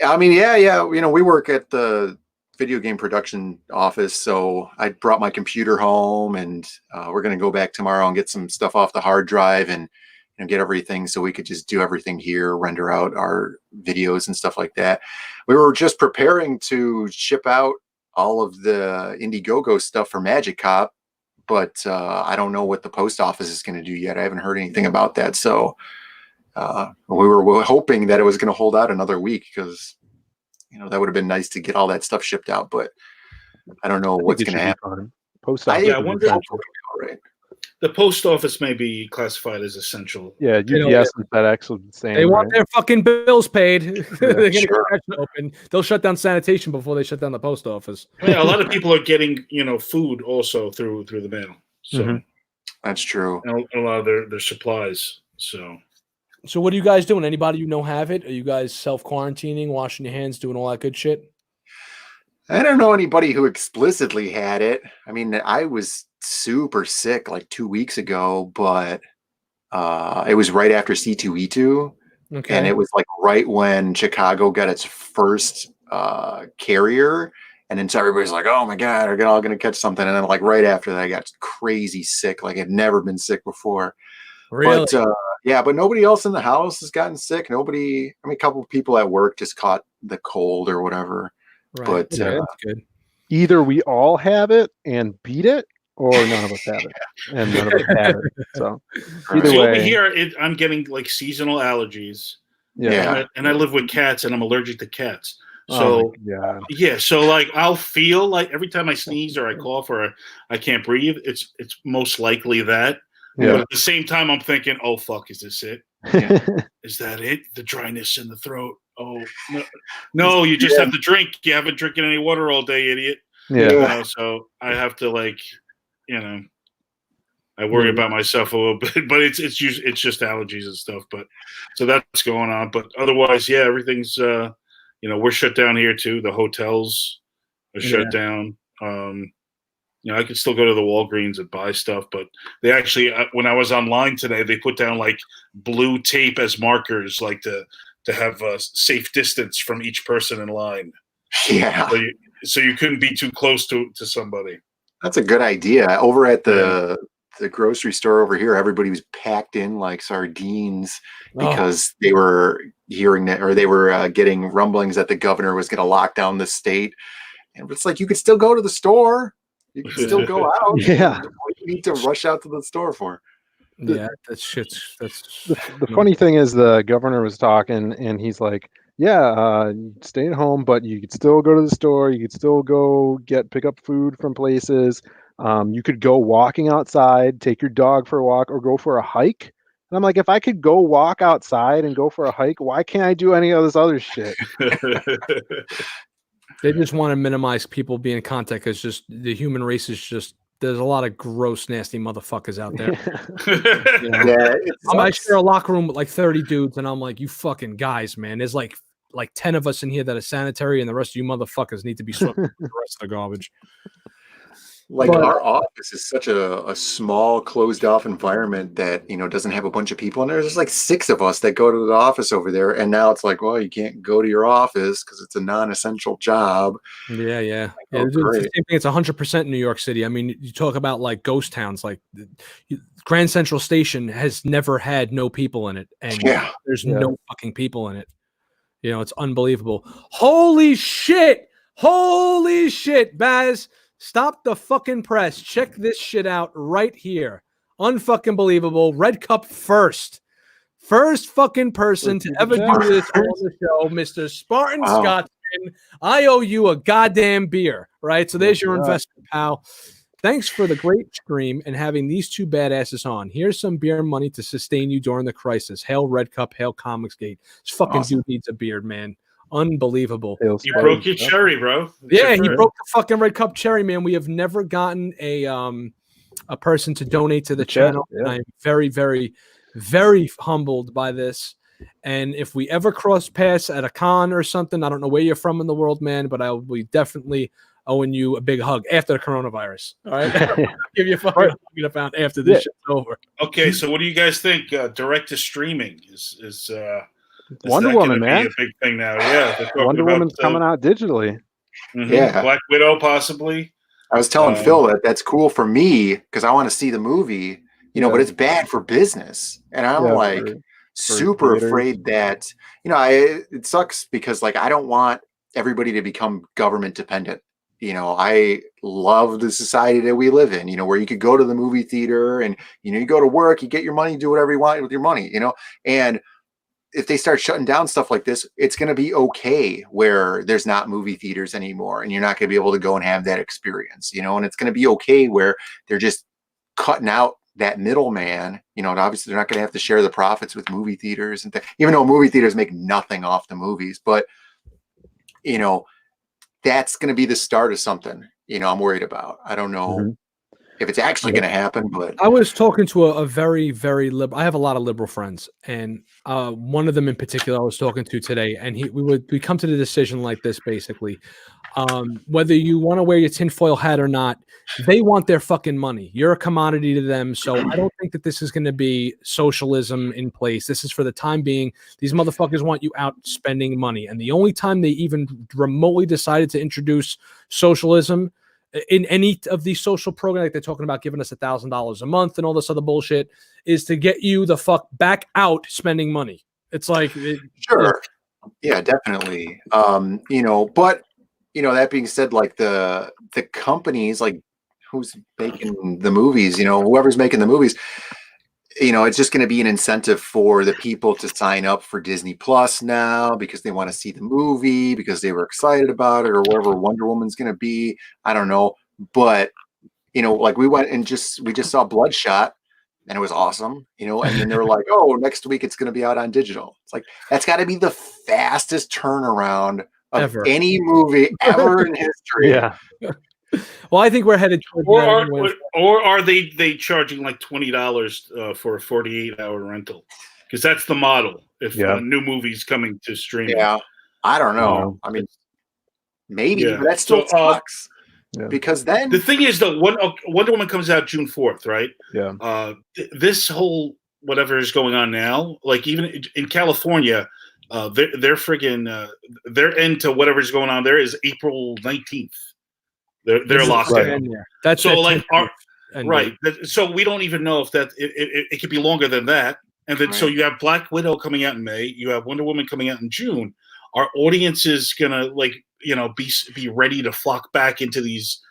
I mean, yeah. We work at the video game production office. So I brought my computer home and we're going to go back tomorrow and get some stuff off the hard drive and get everything so we could just do everything here, render out our videos and stuff like that. We were just preparing to ship out all of the Indiegogo stuff for Magic Cop, but I don't know what the post office is going to do yet. I haven't heard anything about that. So we were hoping that it was going to hold out another week because, that would have been nice to get all that stuff shipped out, but I don't know what's going to happen. Post office. I wonder. Right. The post office may be classified as essential. Yeah, UPS and FedEx would the same. They want their fucking bills paid. They're gonna sure. get open. They'll shut down sanitation before they shut down the post office. Yeah, a lot of people are getting food also through the mail. So that's true. And a lot of their supplies. So what are you guys doing? Anybody you know have it? Are you guys self-quarantining, washing your hands, doing all that good shit? I don't know anybody who explicitly had it. I mean, I was super sick like 2 weeks ago, but it was right after C2E2. Okay. And it was like right when Chicago got its first carrier. And then so everybody's like, oh my God, are all going to catch something. And then like right after that, I got crazy sick. Like I'd never been sick before. Really? But but nobody else in the house has gotten sick. A couple of people at work just caught the cold or whatever. Right. But that's good. Either we all have it and beat it, or none of us have it, and none of us have it. So either way, over here, I'm getting like seasonal allergies. Yeah, and I live with cats, and I'm allergic to cats. So so like I'll feel like every time I sneeze or I cough or I can't breathe, it's most likely that. Yeah. But at the same time, I'm thinking, oh fuck, is this it? Yeah. Is that it? The dryness in the throat. Oh no! You just have to drink. You haven't drinking any water all day, idiot. Yeah. So I have to I worry about myself a little bit, but it's just allergies and stuff. But so that's going on. But otherwise, everything's we're shut down here too. The hotels are shut down. I could still go to the Walgreens and buy stuff, but they actually, when I was online today, they put down like blue tape as markers, like to have a safe distance from each person in line. Yeah. So you couldn't be too close to somebody. That's a good idea. Over at the grocery store over here, everybody was packed in like sardines because they were hearing that, or they were getting rumblings that the governor was going to lock down the state. And it's like, you could still go to the store. You can still go out. Yeah. What do you need to rush out to the store for? Yeah, that's the funny thing is the governor was talking and he's like, stay at home, but you could still go to the store. You could still go pick up food from places. You could go walking outside, take your dog for a walk, or go for a hike. And I'm like, if I could go walk outside and go for a hike, why can't I do any of this other shit? They just want to minimize people being in contact because just the human race is just, there's a lot of gross, nasty motherfuckers out there. I share a locker room with like 30 dudes, and I'm like, you fucking guys, man. There's like 10 of us in here that are sanitary, and the rest of you motherfuckers need to be swept with the rest of the garbage. Like But our office is such a small, closed off environment that, doesn't have a bunch of people in there. There's like 6 of us that go to the office over there. And now it's like, well, you can't go to your office because it's a non-essential job. yeah, yeah. Like, Yeah, oh, it's the great. same thing. It's 100% New York City. I mean, you talk about like ghost towns, like Grand Central Station has never had no people in it, and Yeah. there's Yeah. no fucking people in it. It's unbelievable. Holy shit! Holy shit, Baz! Stop the fucking press. Check this shit out right here. Unfucking believable. Red Cup first. First fucking person to ever do this on the show, Mr. Spartan Wow. Scotsman. I owe you a goddamn beer, right? So there's your Yeah. investment, pal. Thanks for the great stream and having these two badasses on. Here's some beer money to sustain you during the crisis. Hail Red Cup, hail Comicsgate. This fucking Awesome. dude needs a beard, man. Unbelievable. Hail You Spartan. broke your cherry, bro. It's Yeah, your he first. broke the fucking Red Cup cherry, man. We have never gotten a person to donate to the channel. Yeah. And I'm very, very, very humbled by this. And if we ever cross paths at a con or something, I don't know where you're from in the world, man, but I will be definitely owing you a big hug after the coronavirus. All right. Give you a fucking hug in a pound after this shit's over. Okay, so what do you guys think? Direct to streaming is Wonder that Woman, gonna man. be a big thing now. Yeah, they're talking Wonder about, Woman's coming out digitally. Yeah. Black Widow possibly. I was telling Phil that that's cool for me because I want to see the movie, but it's bad for business. And I'm super theaters. afraid that, it sucks because I don't want everybody to become government dependent. I love the society that we live in, where you could go to the movie theater and, you go to work, you get your money, do whatever you want with your money, and if they start shutting down stuff like this, it's going to be okay where there's not movie theaters anymore and you're not going to be able to go and have that experience, and it's going to be okay where they're just cutting out that middleman, and obviously they're not going to have to share the profits with movie theaters and even though movie theaters make nothing off the movies, but that's going to be the start of something, I'm worried about. I don't know if it's actually going to happen, but I was talking to a very, very liberal. I have a lot of liberal friends, and one of them in particular I was talking to today, and we come to the decision like this basically. Whether you want to wear your tinfoil hat or not, they want their fucking money. You're a commodity to them. So I don't think that this is going to be socialism in place. This is for the time being. These motherfuckers want you out spending money. And the only time they even remotely decided to introduce socialism in any of these social programs, like they're talking about giving us $1,000 a month and all this other bullshit, is to get you the fuck back out spending money. It's like, sure. Yeah, definitely. But that being said, the companies, who's making the movies, whoever's making the movies, it's just going to be an incentive for the people to sign up for Disney Plus now because they want to see the movie because they were excited about it or wherever Wonder Woman's going to be. I don't know. But, we went and we just saw Bloodshot and it was awesome, and then they were like, oh, next week it's going to be out on digital. It's like, that's got to be the fastest turnaround of Ever. any movie ever in history. Yeah. Well, I think we're headed towards that anyway. Or are they charging like $20 for a 48-hour rental? Because that's the model. If new movies coming to streaming. Yeah, I don't know. I mean, maybe, but that still sucks. Because then the thing is, though, Wonder Woman comes out June 4th, right? Yeah. This whole whatever is going on now, like even in California, they're friggin' their end to whatever's going on there is April 19th. They're locked down. That's so right. So we don't even know if that it could be longer than that. And then so you have Black Widow coming out in May. You have Wonder Woman coming out in June. Our audience is gonna be ready to flock back into these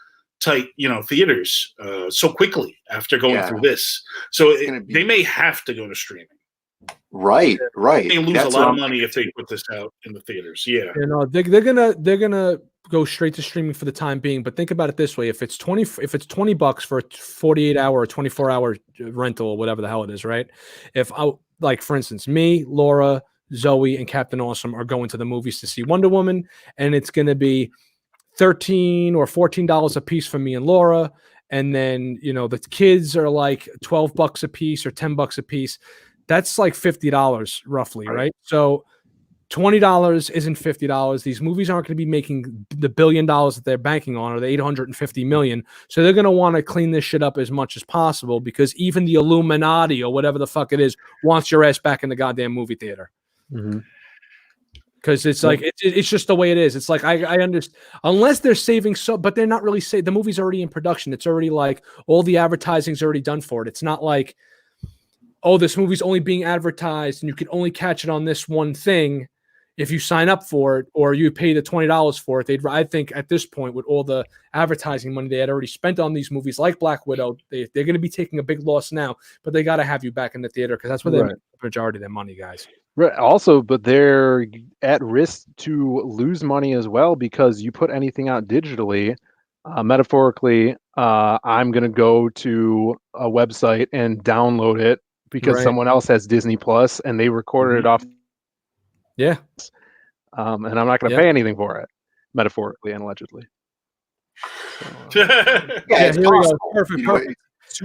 tight theaters so quickly after going through this. So they may have to go to streaming. Right. They lose a lot of money if they put this out in the theaters. Yeah. They're gonna go straight to streaming for the time being. But think about it this way: if it's $20 for a 48-hour or 24-hour rental or whatever the hell it is, right? If for instance, me, Laura, Zoe, and Captain Awesome are going to the movies to see Wonder Woman, and it's going to be $13 or $14 a piece for me and Laura, and then the kids are like $12 a piece or $10 a piece. That's like $50 roughly, right? So $20 isn't $50. These movies aren't going to be making the $1 billion that they're banking on, or the $850 million. So they're going to want to clean this shit up as much as possible, because even the Illuminati or whatever the fuck it is wants your ass back in the goddamn movie theater. Because it's like it's just the way it is. It's like I understand, unless they're saving but they're not really saving. The movie's already in production. It's already like all the advertising's already done for it. It's not like, oh, this movie's only being advertised and you can only catch it on this one thing if you sign up for it, or you pay the $20 for it. I think at this point, with all the advertising money they had already spent on these movies like Black Widow, they're going to be taking a big loss now, but they got to have you back in the theater, because that's where they make the majority of their money, guys. Right. Also, but they're at risk to lose money as well, because you put anything out digitally, metaphorically, I'm going to go to a website and download it because someone else has Disney Plus and they recorded it off. Yeah. And I'm not going to pay anything for it, metaphorically and allegedly. So, here we go. Perfect.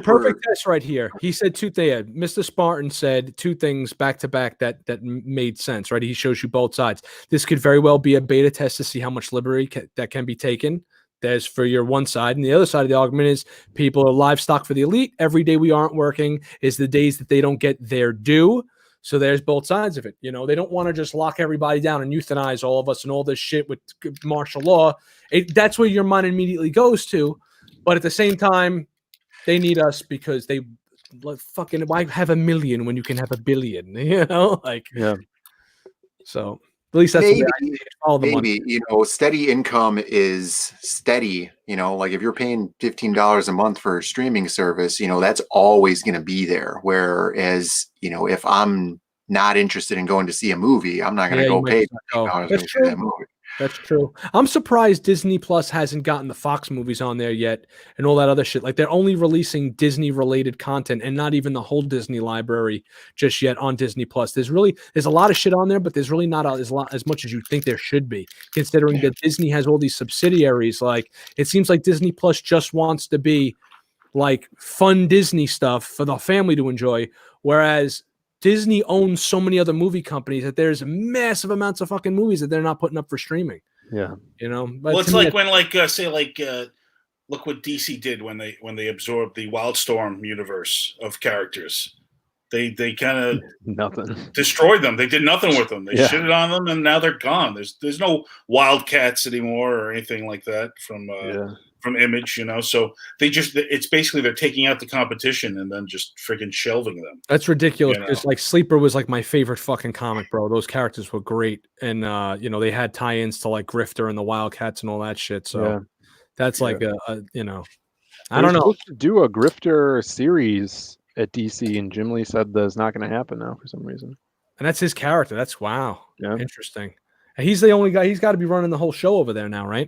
Perfect test right here. He said two things. Mr. Spartan said two things back to back that made sense, right? He shows you both sides. This could very well be a beta test to see how much liberty that can be taken. There's for your one side, and the other side of the argument is people are livestock for the elite. Every day we aren't working is the days that they don't get their due. So there's both sides of it. You know, they don't want to just lock everybody down and euthanize all of us and all this shit with martial law. That's where your mind immediately goes to. But at the same time, they need us because they fucking, why have 1 million when you can have 1 billion? You know, like, so at least that's maybe, all the money. You know, steady income is steady. You know, like if you're paying $15 a month for a streaming service, you know, that's always going to be there. Whereas, you know, if I'm not interested in going to see a movie, I'm not going to go pay $15 to see that movie. That's true. I'm surprised Disney Plus hasn't gotten the Fox movies on there yet and all that other shit. Like, they're only releasing Disney related content and not even the whole Disney library just yet on Disney Plus. There's a lot of shit on there, but there's really not as much as you think there should be, considering that Disney has all these subsidiaries. Like, it seems like Disney Plus just wants to be like fun Disney stuff for the family to enjoy, whereas Disney owns so many other movie companies that there's massive amounts of fucking movies that they're not putting up for streaming. Yeah. You know, but well, it's like when look what DC did when they absorbed the Wildstorm universe of characters. They kind of destroyed them. They did nothing with them. They shitted on them, and now they're gone. There's no Wildcats anymore or anything like that from Image, you know. So it's basically they're taking out the competition and then just freaking shelving them. That's ridiculous. Because like Sleeper was like my favorite fucking comic, bro. Those characters were great, and you know, they had tie-ins to like Grifter and the Wildcats and all that shit. So that's like you know, I don't know. Supposed to do a Grifter series at DC, and Jim Lee said that's not going to happen now for some reason. And that's his character. That's interesting. And he's the only guy. He's got to be running the whole show over there now, right?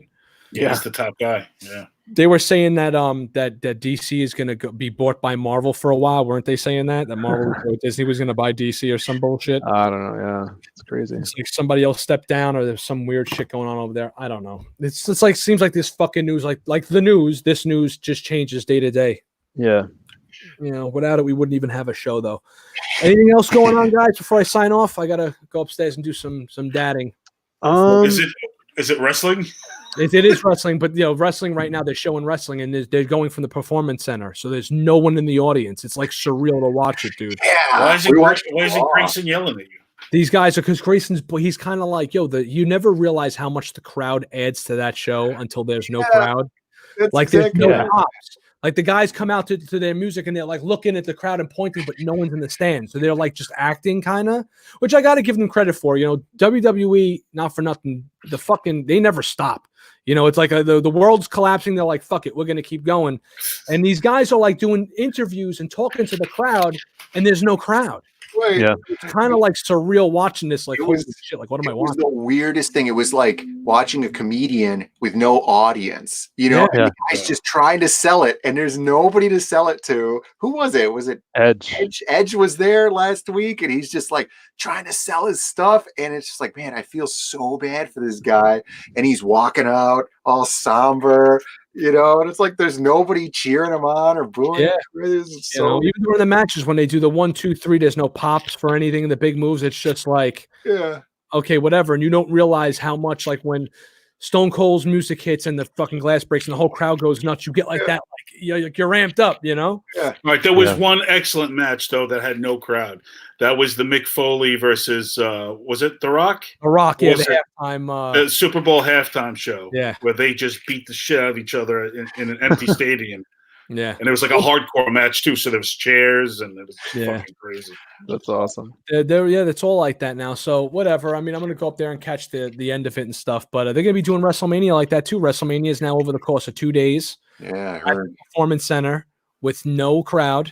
Yeah, he's the top guy. Yeah. They were saying that that DC is going to be bought by Marvel for a while, weren't they? Saying that Marvel Disney was going to buy DC or some bullshit. I don't know. Yeah, it's crazy. It's like somebody else stepped down, or there's some weird shit going on over there. I don't know. It's like seems like this fucking news, like the news. This news just changes day to day. Yeah. You know, without it, we wouldn't even have a show, though. Anything else going on, guys? Before I sign off, I gotta go upstairs and do some dadding. Is it wrestling? It is wrestling, but you know, wrestling right now, they're showing wrestling, and they're going from the performance center, so there's no one in the audience. It's like surreal to watch it, dude. Yeah. Why isn't Grayson yelling at you? These guys are, because he's kind of like, you never realize how much the crowd adds to that show until there's no crowd. Like there's no pops. Like the guys come out to their music and they're like looking at the crowd and pointing, but no one's in the stand. So they're like just acting kind of, which I got to give them credit for. You know, WWE, not for nothing, they never stop. You know, it's like the world's collapsing. They're like, fuck it, we're going to keep going. And these guys are like doing interviews and talking to the crowd, and there's no crowd. Right. Yeah. It's kind of like surreal watching this. Like, holy shit, like, what am I watching? It was the weirdest thing. It was like watching a comedian with no audience, you know, and the guy's just trying to sell it, and there's nobody to sell it to. Who was it? Was it Edge? Edge was there last week, and he's just like trying to sell his stuff. And it's just like, man, I feel so bad for this guy. And he's walking out all somber, you know, and it's like there's nobody cheering him on or booing. Yeah. So even during the matches when they do the 1, 2, 3, there's no pops for anything in the big moves. It's just like, okay, whatever, and you don't realize how much, like, when Stone Cold's music hits and the fucking glass breaks and the whole crowd goes nuts, you get like that, like you're ramped up, you know? All right, there was one excellent match though that had no crowd. That was the Mick Foley versus was it The Rock? The Rock, yeah, the halftime the Super Bowl halftime show. Yeah, where they just beat the shit out of each other in an empty stadium. Yeah, and it was like a hardcore match too. So there was chairs and it was fucking crazy. That's awesome. That's all like that now. So whatever. I mean, I'm gonna go up there and catch the end of it and stuff. But they're gonna be doing WrestleMania like that too. WrestleMania is now over the course of 2 days. Yeah, at the Performance Center with no crowd.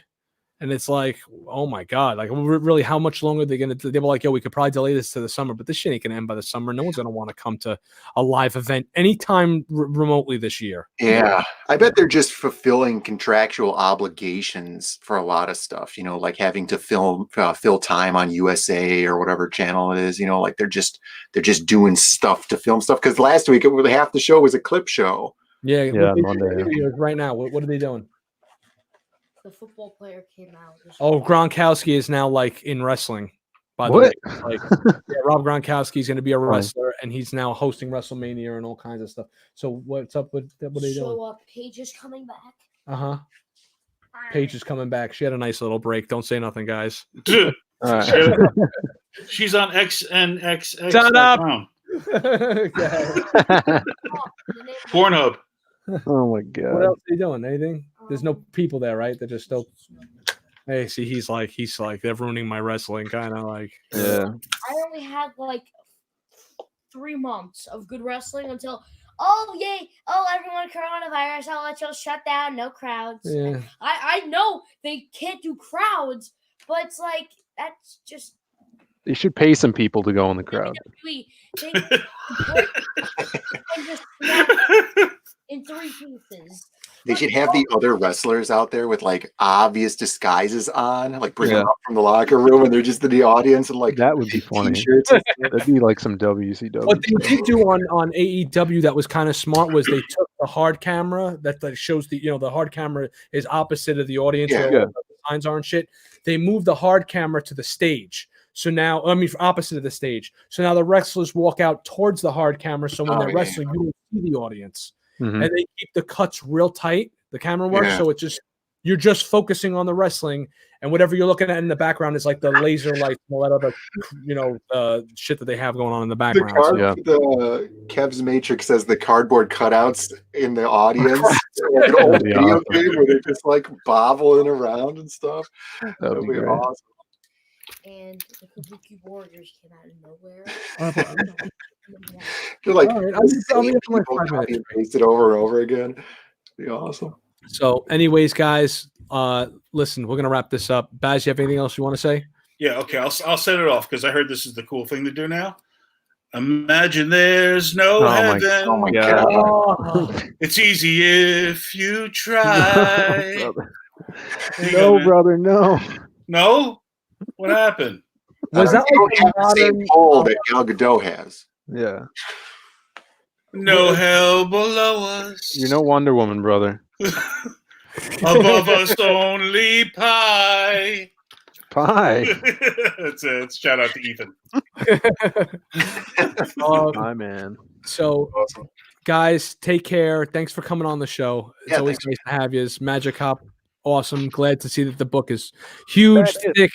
And it's like, oh my God, like really, how much longer are they going to? They were like, yo, we could probably delay this to the summer, but this shit ain't going to end by the summer. No one's going to want to come to a live event anytime remotely this year. Yeah, I bet they're just fulfilling contractual obligations for a lot of stuff. You know, like having to fill time on USA or whatever channel it is. You know, like they're just doing stuff to film stuff. Because last week half the show was a clip show. Yeah. Monday. Right now, what are they doing? The football player came out. Oh, Gronkowski is now like in wrestling. By the way, like Rob Gronkowski is going to be a wrestler, and he's now hosting WrestleMania and all kinds of stuff. So what's up with what are you doing? So Paige is coming back. Paige is coming back. She had a nice little break. Don't say nothing, guys. Dude, she's on XNXX. Shut up. Pornhub. Oh my God. What else are you doing? Anything? There's no people there, right? They're just still. Hey, see, he's like, they're ruining my wrestling, kind of like. Yeah. I only had like 3 months of good wrestling until, oh yay, oh everyone coronavirus, I'll let y'all shut down, no crowds. Yeah. I know they can't do crowds, but it's like that's just. They should pay some people to go in the crowd. In 3 pieces. They should have the other wrestlers out there with like obvious disguises on, like bring them up from the locker room, and they're just in the audience and like that would be funny. That'd be like some WCW. What they did do on AEW that was kind of smart was they took the hard camera that shows the hard camera is opposite of the audience where the signs are and shit. They moved the hard camera to the stage. So now, opposite of the stage. So now the wrestlers walk out towards the hard camera. So when they're wrestling, you don't see the audience. Mm-hmm. And they keep the cuts real tight. The camera work, so you're just focusing on the wrestling, and whatever you're looking at in the background is like the laser lights and all that other, shit that they have going on in the background. The Kev's Matrix says the cardboard cutouts in the audience, like an old video game where they're just like bobbling around and stuff. That'd be awesome. And the Kabuki Warriors came out of nowhere. You're like, I'll paste it over and over again. It'd be awesome. So, anyways, guys, listen, we're gonna wrap this up. Baz, you have anything else you want to say? Yeah, okay, I'll set it off because I heard this is the cool thing to do now. Imagine there's no heaven. Oh my God. It's easy if you try. No, brother, no. No? What happened? Was that like the same pole that Gal Gadot has? Yeah. No hell below us. You're no Wonder Woman, brother. Above us only pie. Pie. That's it. It's shout out to Ethan. My man. So, guys, take care. Thanks for coming on the show. It's always nice to have you. Magic Hop, awesome. Glad to see that the book is huge, thick,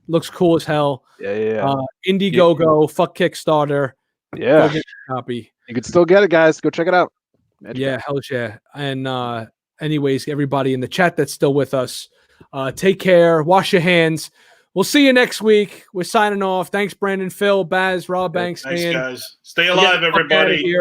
looks cool as hell. Yeah. Indiegogo, fuck Kickstarter. Yeah. Go get a copy. You can still get it, guys. Go check it out. Magic hell yeah. And anyways, everybody in the chat that's still with us, take care. Wash your hands. We'll see you next week. We're signing off. Thanks, Brandon, Phil, Baz, Rob Banks. Thanks, guys. Stay alive, everybody.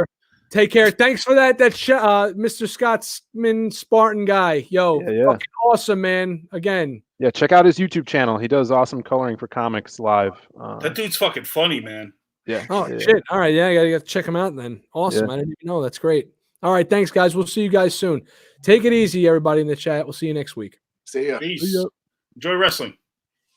Take care. Thanks for that Mr. Scotsman Spartan guy. Yo, fucking awesome, man. Again. Yeah, check out his YouTube channel. He does awesome coloring for comics live. That dude's fucking funny, man. Yeah. Oh, shit. All right. Yeah, I got to check him out then. Awesome. I didn't even know. That's great. All right. Thanks, guys. We'll see you guys soon. Take it easy, everybody in the chat. We'll see you next week. See ya. Peace. Enjoy wrestling.